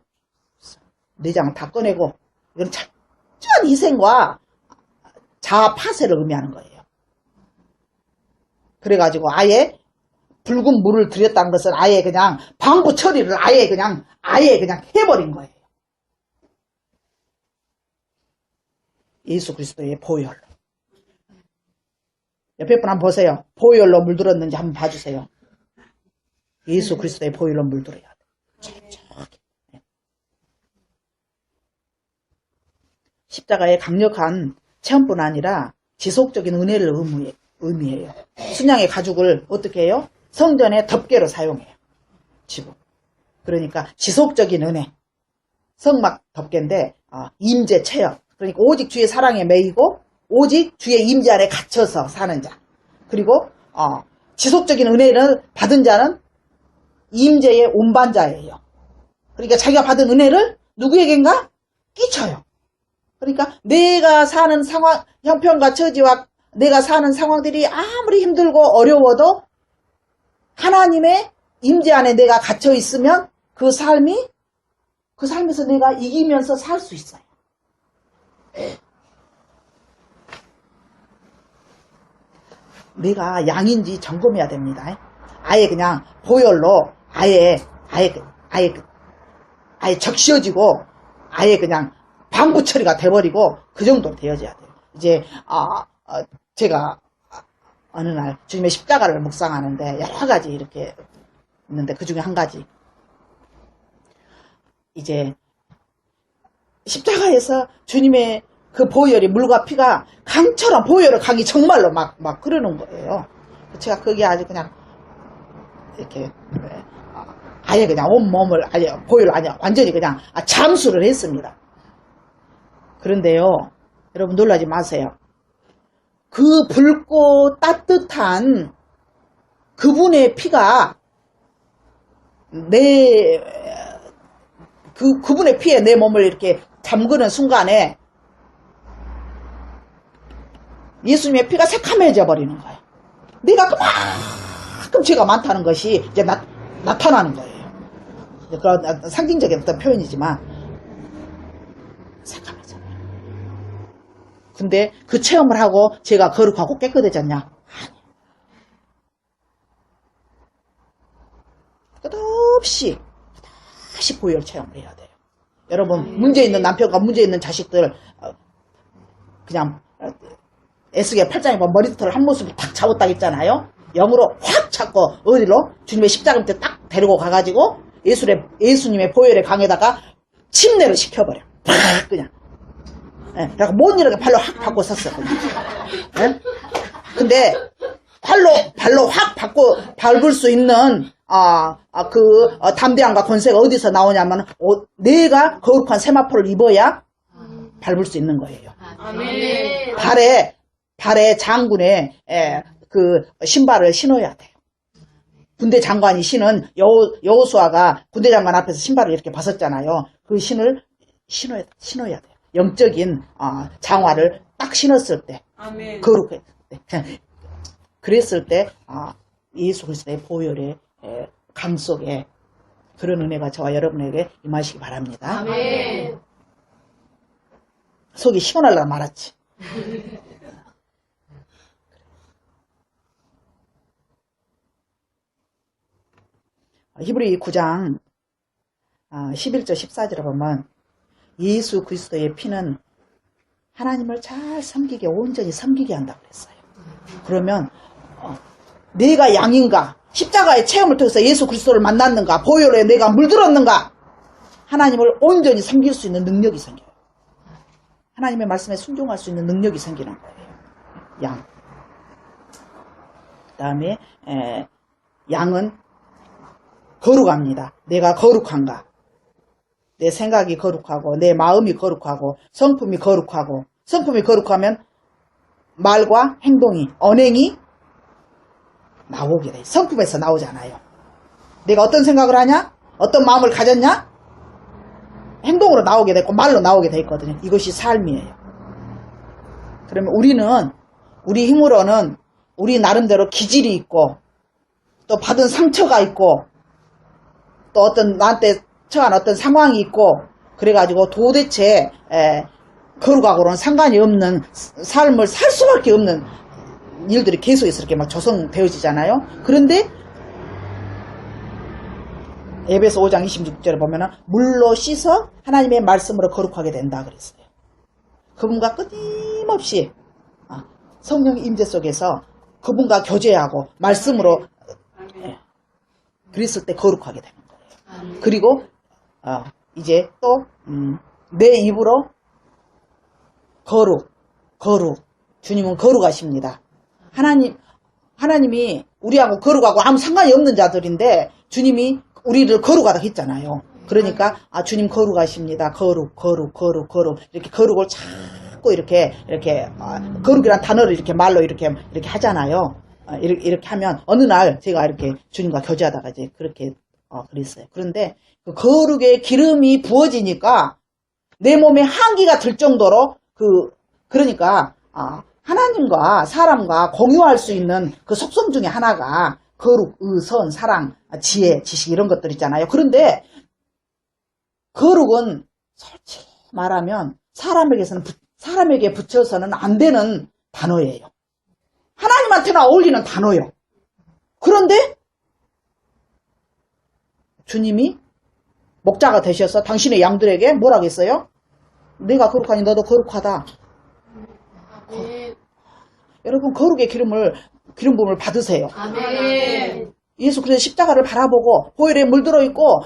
내장 다 꺼내고, 이건 철저한 희생과 자아파쇄를 의미하는 거예요. 그래가지고 아예 붉은 물을 들였다는 것은 아예 그냥 방부 처리를 아예 그냥 해버린 거예요. 예수 그리스도의 보혈로. 옆에 분 한번 보세요. 보혈로 물들었는지 한번 봐주세요. 예수 그리스도의 보혈로 물들어야 돼. 십자가의 강력한 체험뿐 아니라 지속적인 은혜를 의미해요. 순양의 가죽을 어떻게 해요? 성전의 덮개로 사용해요. 지금. 그러니까 지속적인 은혜. 성막 덮개인데 임재 체험. 그러니까 오직 주의 사랑에 매이고 오직 주의 임재 안에 갇혀서 사는 자. 그리고 지속적인 은혜를 받은 자는 임재의 운반자예요. 그러니까 자기가 받은 은혜를 누구에겐가 끼쳐요. 그러니까 내가 사는 상황, 형편과 처지와 내가 사는 상황들이 아무리 힘들고 어려워도 하나님의 임재 안에 내가 갇혀 있으면 그 삶에서 내가 이기면서 살 수 있어요. 내가 양인지 점검해야 됩니다. 아예 그냥 보혈로 아예 적셔지고 아예 그냥 방부 처리가 돼버리고 그 정도로 되어져야 돼요. 이제 제가 어느 날 주님의 십자가를 묵상하는데 여러 가지 이렇게 있는데 그 중에 한 가지, 이제 십자가에서 주님의 그 보혈이 물과 피가 강처럼 보혈의 강이 정말로 막 흐르는 거예요. 제가 그게 아주 그냥 이렇게 아예 그냥 온몸을 아예 보혈 아니야 완전히 그냥 잠수를 했습니다. 그런데요, 여러분 놀라지 마세요. 그 붉고 따뜻한 그분의 피가 그분의 피에 내 몸을 이렇게 잠그는 순간에 예수님의 피가 새카매져 버리는 거예요. 내가 그만큼 죄가 많다는 것이 이제 나타나는 거예요. 그런 상징적인 어떤 표현이지만 새카매져. 근데 그 체험을 하고 제가 거룩하고 깨끗해졌냐? 아니. 끝없이 다시 보혈 체험을 해야 돼요. 여러분, 문제 있는 남편과 문제 있는 자식들 그냥 에스겔 8장에 보면 머리털을 한 모습을 탁 잡았다 했잖아요. 영으로 확 잡고 어디로? 주님의 십자가 밑에 딱 데리고 가가지고 예수님의 보혈의 강에다가 침례를 시켜버려. 그냥. 그래서 못 일어나게 발로 확 받고 섰어. 예? 근데 발로 확 받고 밟을 수 있는 담대함과 권세가 어디서 나오냐면 내가 거룩한 세마포를 입어야 밟을 수 있는 거예요.
아멘.
발에 장군의 그 신발을 신어야 돼요. 군대 장관이 신은 여호수아가 군대 장관 앞에서 신발을 이렇게 벗었잖아요. 그 신을 신어야 돼요. 영적인 장화를 딱 신었을 때,
아멘.
거룩했을 때, 그랬을 때 예수 그리스도의 보혈의 강 속에 그런 은혜가 저와 여러분에게 임하시기 바랍니다.
아멘.
속이 시원하려고 말았지. 히브리 9장 11절 14절에 보면 예수 그리스도의 피는 하나님을 잘 섬기게 온전히 섬기게 한다고 그랬어요. 그러면 내가 양인가 십자가의 체험을 통해서 예수 그리스도를 만났는가 보혈에 내가 물들었는가 하나님을 온전히 섬길 수 있는 능력이 생겨요. 하나님의 말씀에 순종할 수 있는 능력이 생기는 거예요. 양. 그 다음에 양은 거룩합니다. 내가 거룩한가. 내 생각이 거룩하고 내 마음이 거룩하고 성품이 거룩하고 성품이 거룩하면 말과 행동이 언행이 나오게 돼. 성품에서 나오잖아요. 내가 어떤 생각을 하냐? 어떤 마음을 가졌냐? 행동으로 나오게 되고 말로 나오게 돼 있거든요. 이것이 삶이에요. 그러면 우리는 우리 힘으로는 우리 나름대로 기질이 있고 또 받은 상처가 있고 또 어떤 나한테 처한 어떤 상황이 있고 그래가지고 도대체 거룩하고는 상관이 없는 삶을 살 수밖에 없는 일들이 계속해서 이렇게 막 조성되어지잖아요. 그런데 에베소 5장 26절에 보면은 물로 씻어 하나님의 말씀으로 거룩하게 된다 그랬어요. 그분과 끊임없이 성령의 임재 속에서 그분과 교제하고 말씀으로 그랬을 때 거룩하게 되는 거예요. 그리고 이제 또 내 입으로 거룩 주님은 거룩하십니다. 하나님이 우리하고 거룩하고 아무 상관이 없는 자들인데 주님이 우리를 거룩하다 했잖아요. 그러니까 주님 거룩하십니다. 거룩 이렇게 거룩을 자꾸 이렇게 거룩이란 단어를 이렇게 말로 이렇게 하잖아요. 이렇게 하면 어느 날 제가 이렇게 주님과 교제하다가 이제 그렇게 그랬어요. 그런데 그 거룩의 기름이 부어지니까 내 몸에 한기가 들 정도로 그러니까 하나님과 사람과 공유할 수 있는 그 속성 중에 하나가 거룩, 의선, 사랑, 지혜, 지식 이런 것들 있잖아요. 그런데 거룩은 솔직히 말하면 사람에게 붙여서는 안 되는 단어예요. 하나님한테나 어울리는 단어예요. 그런데 주님이 목자가 되셔서 당신의 양들에게 뭐라고 했어요? 내가 거룩하니 너도 거룩하다.
아멘.
여러분 거룩의 기름 부음을 받으세요.
아멘.
예수 그리스도 십자가를 바라보고 보혈에 물들어 있고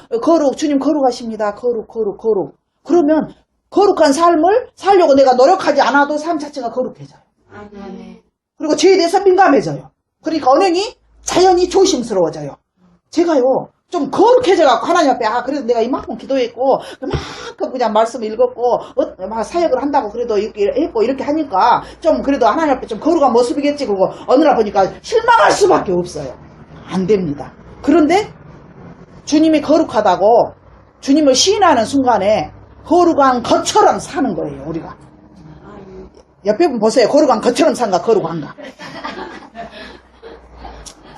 주님 거룩하십니다. 거룩. 그러면 거룩한 삶을 살려고 내가 노력하지 않아도 삶 자체가 거룩해져요.
아멘.
그리고 죄에 대해서 민감해져요. 그러니까 언행이 자연히 조심스러워져요. 제가요 좀 거룩해져갖고 하나님 앞에 그래도 내가 이만큼 기도했고 그만큼 그냥 말씀 읽었고 막 사역을 한다고 그래도 이렇게 했고 이렇게 하니까 좀 그래도 하나님 앞에 좀 거룩한 모습이겠지. 그거 어느 날 보니까 실망할 수밖에 없어요. 안 됩니다. 그런데 주님이 거룩하다고 주님을 시인하는 순간에 거룩한 것처럼 사는 거예요. 우리가 옆에 분 보세요. 거룩한 것처럼 산가 거룩한가.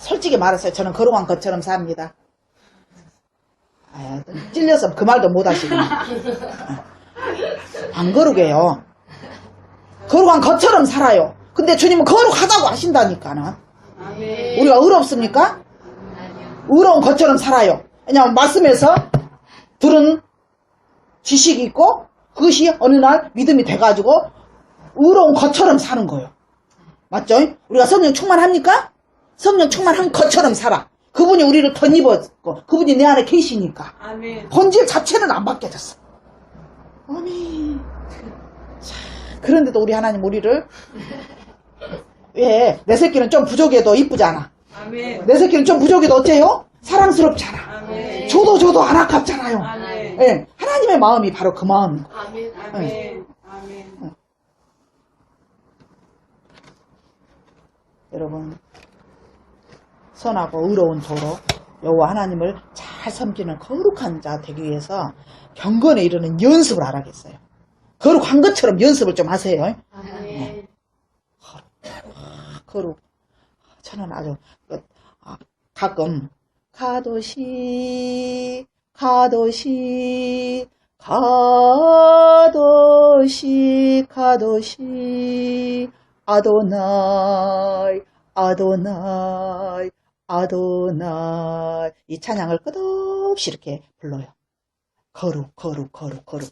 솔직히 말해서 저는 거룩한 것처럼 삽니다. 찔려서 그 말도 못 하시구나. 안 거룩해요. 거룩한 것처럼 살아요. 근데 주님은 거룩하다고 하신다니까는.
아멘.
우리가 의롭습니까? 의로운 것처럼 살아요. 왜냐하면 말씀에서 들은 지식이 있고 그것이 어느 날 믿음이 돼가지고 의로운 것처럼 사는 거예요. 맞죠? 우리가 성령 충만합니까? 성령 충만한 것처럼 살아. 그분이 우리를 덧입었고 그분이 내 안에 계시니까
아멘.
본질 자체는 안 바뀌어졌어. 아멘. 그런데도 우리 하나님 우리를 왜 내 새끼는 좀 부족해도 이쁘잖아.
아멘.
내 새끼는 좀 부족해도 어째요? 사랑스럽잖아.
아멘.
줘도 안 아깝잖아요.
아멘.
예, 하나님의 마음이 바로 그 마음인 거예요.
아멘.
아멘. 아멘.
여러분, 선하고 의로운 도로 여호와 하나님을 잘 섬기는 거룩한 자 되기 위해서 경건에 이르는 연습을 하라겠어요. 거룩한 것처럼 연습을 좀 하세요.
아멘.
거룩. 저는 아주 가끔 가도시 아도나이 아도나이 이 찬양을 끝없이 이렇게 불러요. 거룩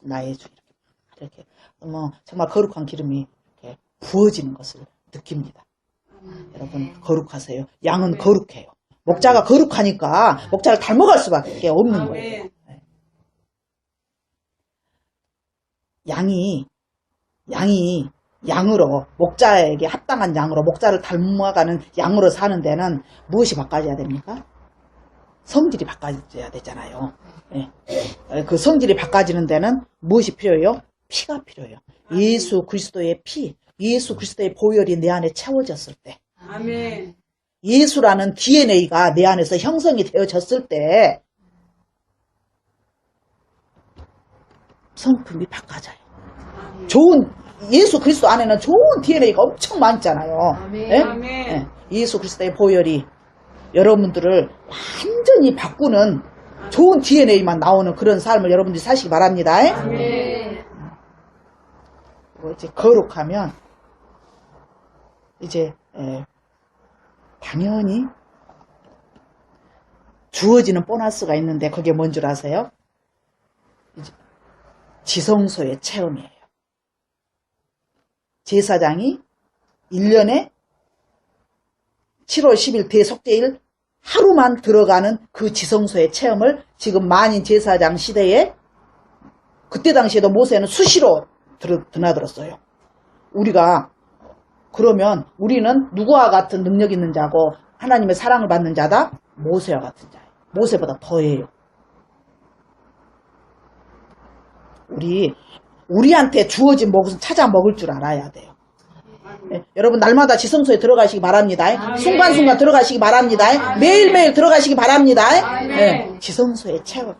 나의 주 이렇게 정말 거룩한 기름이 이렇게 부어지는 것을 느낍니다. 여러분 거룩하세요. 양은 거룩해요. 목자가 거룩하니까 목자를 닮아갈 수밖에 없는 거예요. 양이 양으로 목자에게 합당한 양으로 목자를 닮아가는 양으로 사는 데는 무엇이 바꿔져야 됩니까? 성질이 바꿔져야 되잖아요. 네. 그 성질이 바꿔지는 데는 무엇이 필요해요? 피가 필요해요. 예수 그리스도의 피, 예수 그리스도의 보혈이 내 안에 채워졌을 때,
아멘.
예수라는 DNA가 내 안에서 형성이 되어졌을 때 성품이 바꿔져요. 좋은 예수 그리스도 안에는 좋은 DNA가 엄청 많잖아요.
아멘.
예?
아멘.
예. 예수 그리스도의 보혈이 여러분들을 완전히 바꾸는 좋은 DNA만 나오는 그런 삶을 여러분들이 사시기 바랍니다.
아멘.
그리고 이제 거룩하면 이제 당연히 주어지는 보너스가 있는데 그게 뭔 줄 아세요? 이제 지성소의 체험이에요. 제사장이 1년에 7월 10일 대속죄일 하루만 들어가는 그 지성소의 체험을 지금 만인 제사장 시대에 그때 당시에도 모세는 수시로 드나들었어요. 우리가 그러면 우리는 누구와 같은 능력 있는 자고 하나님의 사랑을 받는 자다? 모세와 같은 자예요. 모세보다 더해요. 우리한테 주어진 몫은 찾아 먹을 줄 알아야 돼요. 네, 여러분 날마다 지성소에 들어가시기 바랍니다.
아멘.
순간순간 들어가시기 바랍니다.
아멘.
매일매일 들어가시기 바랍니다.
아멘.
네, 지성소에 채워.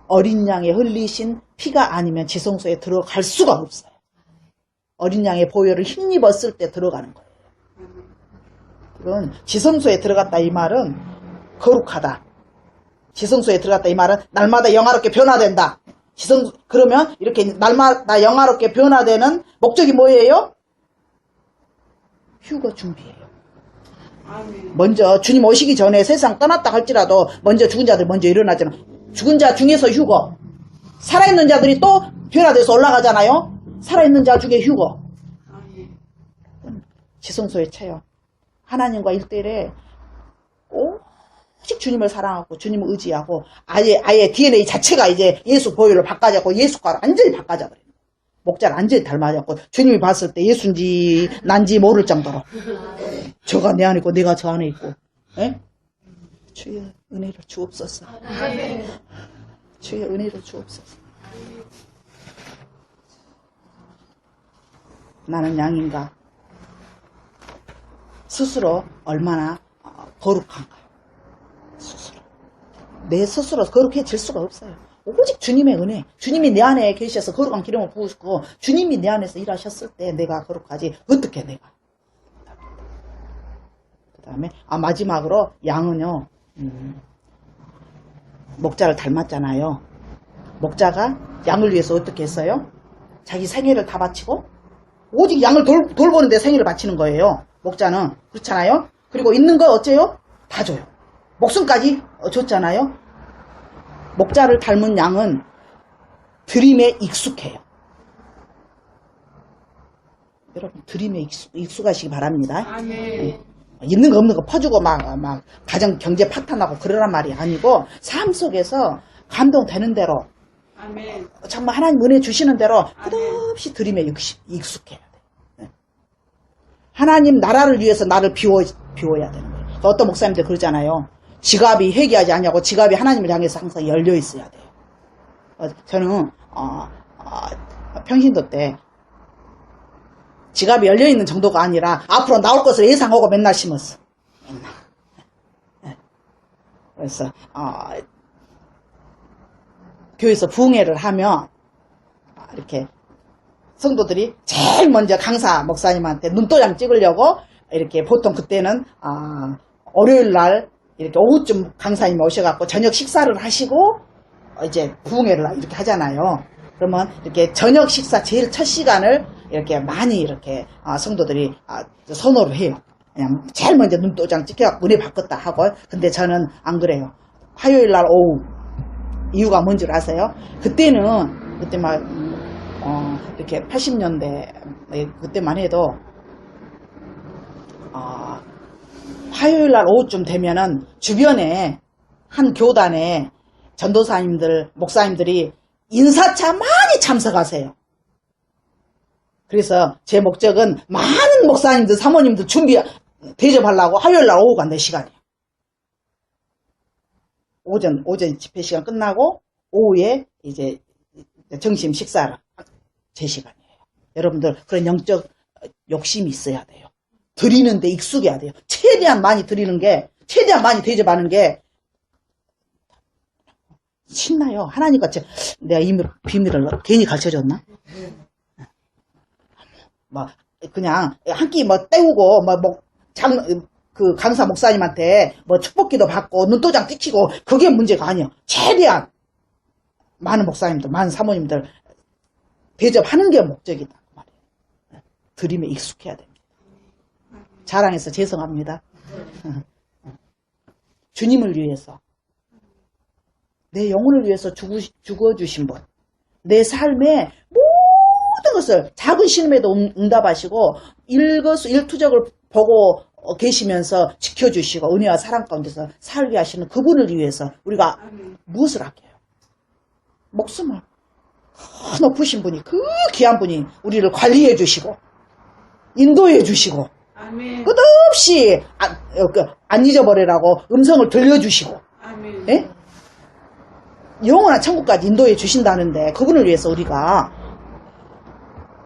어린 양의 흘리신 피가 아니면 지성소에 들어갈 수가 없어요. 어린 양의 보혈을 힘입었을 때 들어가는 거예요. 그건 지성소에 들어갔다 이 말은 거룩하다. 지성소에 들어갔다 이 말은 날마다 영화롭게 변화된다. 그러면 이렇게 날마다 영화롭게 변화되는 목적이 뭐예요? 휴거 준비예요.
아멘.
먼저 주님 오시기 전에 세상 떠났다 할지라도 먼저 죽은 자들 먼저 일어나잖아. 죽은 자 중에서 휴거. 살아있는 자들이 또 변화돼서 올라가잖아요. 살아있는 자 중에 휴거.
아멘.
지성소의 체험. 하나님과 1대1에 오직 주님을 사랑하고 주님을 의지하고 아예 DNA 자체가 이제 예수 보혈로 바꿔졌고 예수과 완전히 바꿔져버려요. 목자를 완전히 닮아졌고 주님이 봤을 때 예수인지 난지 모를 정도로 저가 내 안에 있고 내가 저 안에 있고. 에? 주의 은혜를 주옵소서.
아멘.
주의 은혜를 주옵소서. 나는 양인가? 스스로 얼마나 거룩한가? 스스로. 내 스스로 거룩해질 수가 없어요. 오직 주님의 은혜, 주님이 내 안에 계셔서 거룩한 기름을 부으시고 주님이 내 안에서 일하셨을 때 내가 거룩하지 어떻게 내가. 그 다음에 마지막으로 양은요. 목자를 닮았잖아요. 목자가 양을 위해서 어떻게 했어요? 자기 생애를 다 바치고 오직 양을 돌보는데 생애를 바치는 거예요. 목자는 그렇잖아요. 그리고 있는 거 어째요? 다 줘요. 목숨까지 줬잖아요. 목자를 닮은 양은 드림에 익숙해요. 여러분 드림에 익숙하시기 바랍니다.
아멘.
있는 거 없는 거 퍼주고 막 가정 경제 파탄나고 그러란 말이 아니고 삶 속에서 감동되는 대로
아멘.
정말 하나님 은혜 주시는 대로 끝없이 드림에 익숙해야 돼. 하나님 나라를 위해서 나를 비워야 되는 거예요. 어떤 목사님들 그러잖아요. 지갑이 회개하지 않냐고. 지갑이 하나님을 향해서 항상 열려 있어야 돼요. 저는 평신도 때 지갑이 열려있는 정도가 아니라 앞으로 나올 것을 예상하고 맨날 심었어. 맨날. 그래서 교회에서 부흥회를 하면 이렇게 성도들이 제일 먼저 강사 목사님한테 눈도장 찍으려고 이렇게 보통 그때는 월요일 날 이렇게 오후쯤 강사님이 오셔갖고 저녁 식사를 하시고 이제 부흥회를 이렇게 하잖아요. 그러면 이렇게 저녁 식사 제일 첫 시간을 이렇게 많이 이렇게 성도들이 선호를 해요. 그냥 제일 먼저 눈도장 찍혀갖고 은혜 받겠다 하고. 근데 저는 안 그래요. 화요일 날 오후. 이유가 뭔지 아세요? 그때 막 이렇게 80년대 그때만 해도 화요일 날 오후쯤 되면은 주변에 한 교단에 전도사님들, 목사님들이 인사차 많이 참석하세요. 그래서 제 목적은 많은 목사님들, 사모님들 대접하려고 화요일 날 오후가 내 시간이에요. 오전 집회 시간 끝나고 오후에 이제 점심 식사를 제 시간이에요. 여러분들 그런 영적 욕심이 있어야 돼요. 드리는데 익숙해야 돼요. 최대한 많이 드리는 게, 최대한 많이 대접하는 게 신나요. 하나님과 내가 이 비밀을 괜히 가르쳐줬나? 막 그냥 한 끼 때우고 그 강사 목사님한테 축복기도 받고 눈도장 찍히고 그게 문제가 아니에요. 최대한 많은 목사님들, 많은 사모님들 대접하는 게 목적이다 그 말이에요. 드림에 익숙해야 됩니다. 자랑해서 죄송합니다. 주님을 위해서, 내 영혼을 위해서 죽어주신 분, 내 삶의 모든 것을 작은 신음에도 응답하시고 일거수일투족을 보고 계시면서 지켜주시고 은혜와 사랑 가운데서 살게 하시는 그분을 위해서 우리가 무엇을 아껴요? 목숨을. 높으신 분이, 그 귀한 분이 우리를 관리해 주시고 인도해 주시고 끝없이 안 잊어버리라고 음성을 들려주시고 예? 영원한 천국까지 인도해 주신다는데 그분을 위해서 우리가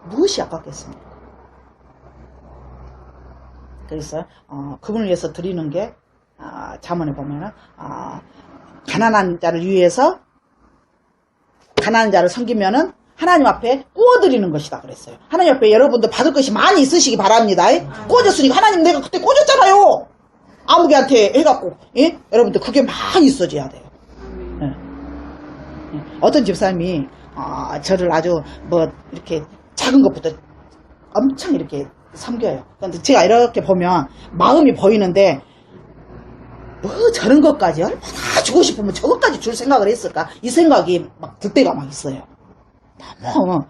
무엇이 아깝겠습니까? 그래서 그분을 위해서 드리는 게 잠언에 보면은 가난한 자를 위해서 가난한 자를 섬기면은 하나님 앞에 구워드리는 것이다 그랬어요. 하나님 앞에 여러분들 받을 것이 많이 있으시기 바랍니다. 구워졌으니까 하나님 내가 그때 꽂았잖아요. 아무개한테 해갖고 예? 여러분들 그게 많이 있어져야 돼요. 예. 어떤 집사님이 저를 아주 이렇게 작은 것부터 엄청 이렇게 섬겨요. 근데 제가 이렇게 보면 마음이 보이는데 저런 것까지 얼마나 주고 싶으면 저것까지 줄 생각을 했을까? 이 생각이 막 들 때가 막 있어요. 너무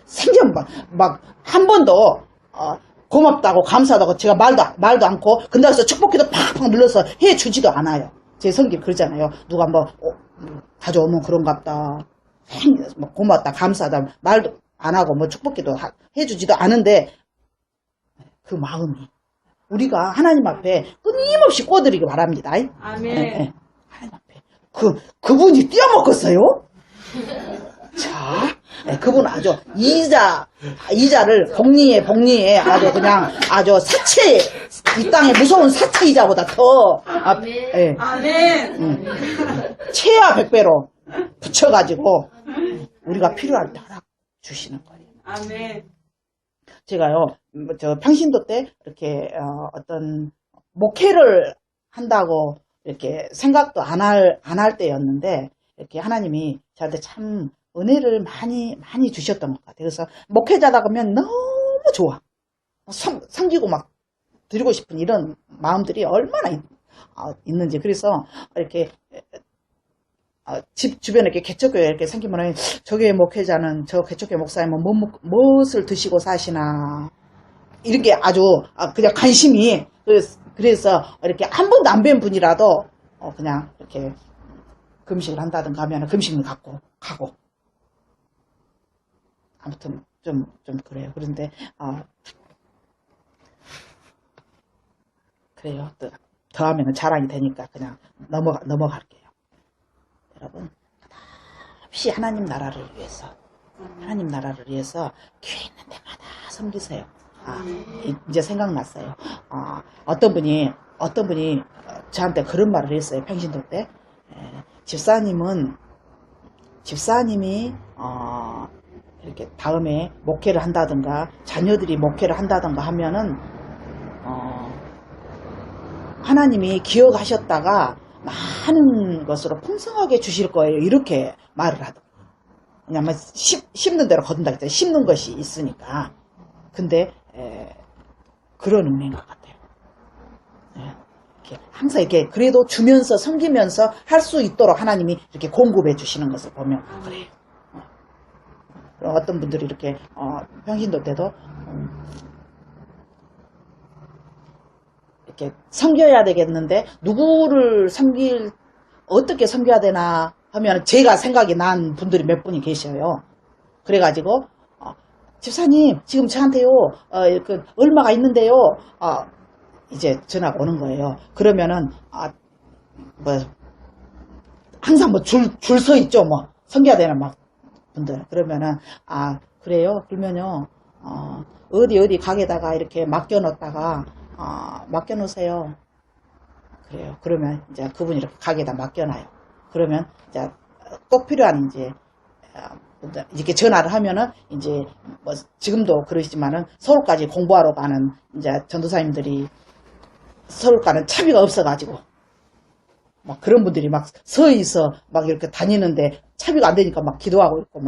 생전 막 한 번도 고맙다고 감사하다고 제가 말도 않고 근데서 축복기도 팍팍 눌러서 해주지도 않아요. 제 성격 그러잖아요. 누가 가져오면 그런갑다. 고맙다 감사하다 말도 안 하고 축복기도 해주지도 않은데 그 마음이 우리가 하나님 앞에 끊임없이 꿔드리기 바랍니다.
아멘.
네. 하나님 앞에 그분이 뛰어먹었어요. 자, 네, 그분 아주 이자를 복리에 아주 그냥 아주 사채 이 땅에 무서운 사채 이자보다 더 네.
아멘.
채야 100배로 붙여가지고 우리가 필요할 때 알아 주시는 거예요.
아멘.
제가요, 평신도 때 이렇게 어떤 목회를 한다고 이렇게 생각도 안 할 때였는데 이렇게 하나님이 저한테 참 은혜를 많이 주셨던 것 같아요. 그래서 목회자다 그러면 너무 좋아. 섬기고 막 드리고 싶은 이런 마음들이 얼마나 있는지. 그래서 이렇게 집 주변에 이렇게 개척교회 이렇게 생기면 저 교회 목회자는 저 개척교회 목사님은 무엇을 드시고 사시나 이렇게 아주 그냥 관심이 그래서 이렇게 한 번도 안 뵌 분이라도 그냥 이렇게 금식을 한다든가 하면 금식을 갖고 가고 아무튼 좀 그래요. 그런데 그래요. 더 하면 자랑이 되니까 그냥 넘어갈게요. 여러분, 끝없이 하나님 나라를 위해서 교회 있는 데마다 섬기세요. 이제 생각났어요. 어떤 분이 저한테 그런 말을 했어요. 평신도 때. 집사님이 이렇게 다음에 목회를 한다든가 자녀들이 목회를 한다든가 하면은 하나님이 기억하셨다가 많은 것으로 풍성하게 주실 거예요. 이렇게 말을 하더라고요. 왜냐면 심는 대로 거둔다 했잖아요. 심는 것이 있으니까. 근데 그런 의미인 것 같아요. 이렇게 항상 이렇게 그래도 주면서 섬기면서 할 수 있도록 하나님이 이렇게 공급해 주시는 것을 보면 그래요. 어떤 분들이 이렇게 평신도 때도 이렇게 섬겨야 되겠는데 누구를 어떻게 섬겨야 되나 하면 제가 생각이 난 분들이 몇 분이 계셔요. 그래가지고 집사님 지금 저한테요 얼마가 있는데요. 이제 전화가 오는 거예요. 그러면은 항상 줄 서 있죠. 섬겨야 되는 분들. 그러면은 그래요. 그러면요 어디 가게다가 이렇게 맡겨놓다가 맡겨놓으세요. 그래요. 그러면 이제 그분이 이렇게 가게에다 맡겨놔요. 그러면 이제 꼭 필요한 이렇게 전화를 하면은 이제 지금도 그러시지만은 서울까지 공부하러 가는 이제 전도사님들이 서울 가는 차비가 없어가지고 그런 분들이 서 있어 이렇게 다니는데 차비가 안 되니까 기도하고 있고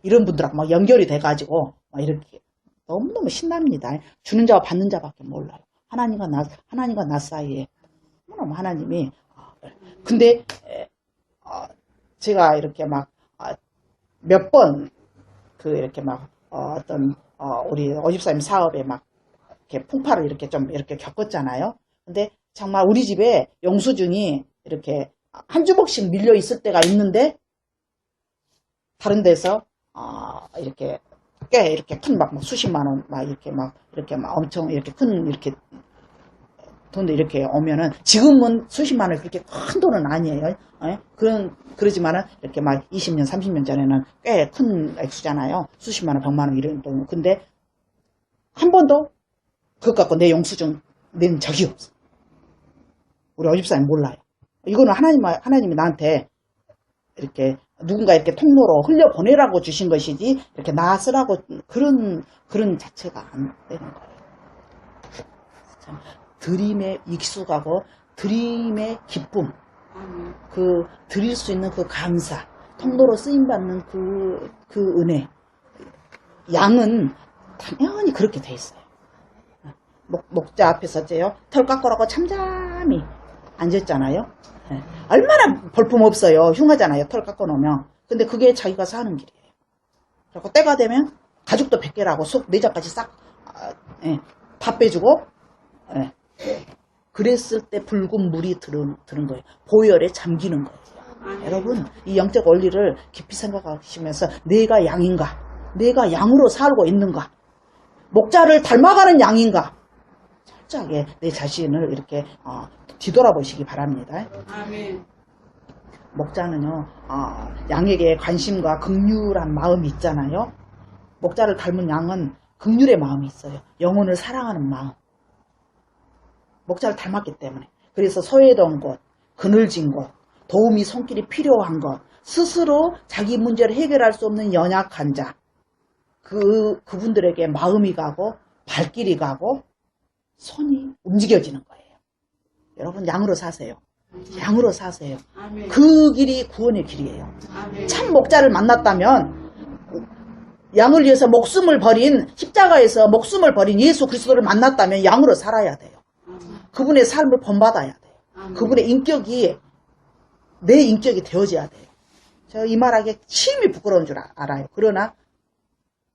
이런 분들하고 연결이 돼가지고 이렇게 너무너무 신납니다. 주는 자와 받는 자밖에 몰라요. 하나님과 나 사이에 너무 하나님이 근데 제가 이렇게 몇 번 이렇게 어떤 우리 오집사님 사업에 이렇게 풍파를 이렇게 좀 이렇게 겪었잖아요. 근데 정말 우리 집에 영수증이 이렇게 한 주먹씩 밀려 있을 때가 있는데 다른 데서 이렇게 꽤 이렇게 큰 수십만 원 이렇게 엄청 이렇게 큰 이렇게 돈도 이렇게 오면은 지금은 수십만 원 그렇게 큰 돈은 아니에요. 그러지만은 이렇게 20년 30년 전에는 꽤 큰 액수잖아요. 수십만 원 100만 원 이런 돈. 근데 한 번도 그것 갖고 내 영수증 낸 적이 없어. 우리 어집사님 몰라요. 이거는 하나님이 나한테 이렇게 누군가 이렇게 통로로 흘려보내라고 주신 것이지 이렇게 나 쓰라고 그런 자체가 안 되는 거예요. 참 드림에 익숙하고 드림의 기쁨, 드릴 수 있는 그 감사, 통로로 쓰임받는 그 은혜, 양은 당연히 그렇게 돼 있어요. 목자 앞에서 털 깎으라고 잠잠히 앉았잖아요. 얼마나 볼품 없어요. 흉하잖아요. 털 깎아놓으면. 근데 그게 자기가 사는 길이에요. 그리고 때가 되면 가죽도 100개라고 속 내장까지 싹 다 빼주고 그랬을 때 붉은 물이 드는 거예요. 보혈에 잠기는 거예요. 여러분 이 영적 원리를 깊이 생각하시면서 내가 양인가? 내가 양으로 살고 있는가? 목자를 닮아가는 양인가? 철저하게 내 자신을 이렇게 뒤돌아보시기 바랍니다.
아멘.
목자는요 양에게 관심과 긍휼한 마음이 있잖아요. 목자를 닮은 양은 긍휼의 마음이 있어요. 영혼을 사랑하는 마음. 목자를 닮았기 때문에. 그래서 소외된 것, 그늘진 것, 도움이 손길이 필요한 것, 스스로 자기 문제를 해결할 수 없는 연약한 자, 그분들에게 마음이 가고 발길이 가고 손이 움직여지는 거예요. 여러분 양으로 사세요. 양으로 사세요.
아멘.
그 길이 구원의 길이에요.
아멘.
참 목자를 만났다면 양을 위해서 십자가에서 목숨을 버린 예수 그리스도를 만났다면 양으로 살아야 돼요. 그분의 삶을 본받아야 돼요. 그분의 인격이 내 인격이 되어져야 돼요. 저 이 말하기 심히 부끄러운 줄 알아요. 그러나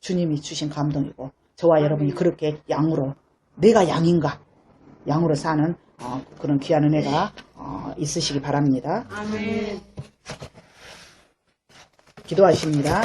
주님이 주신 감동이고 저와 여러분이 그렇게 양으로 내가 양인가? 양으로 사는 그런 귀한 은혜가 있으시기 바랍니다.
아멘.
기도하십니다.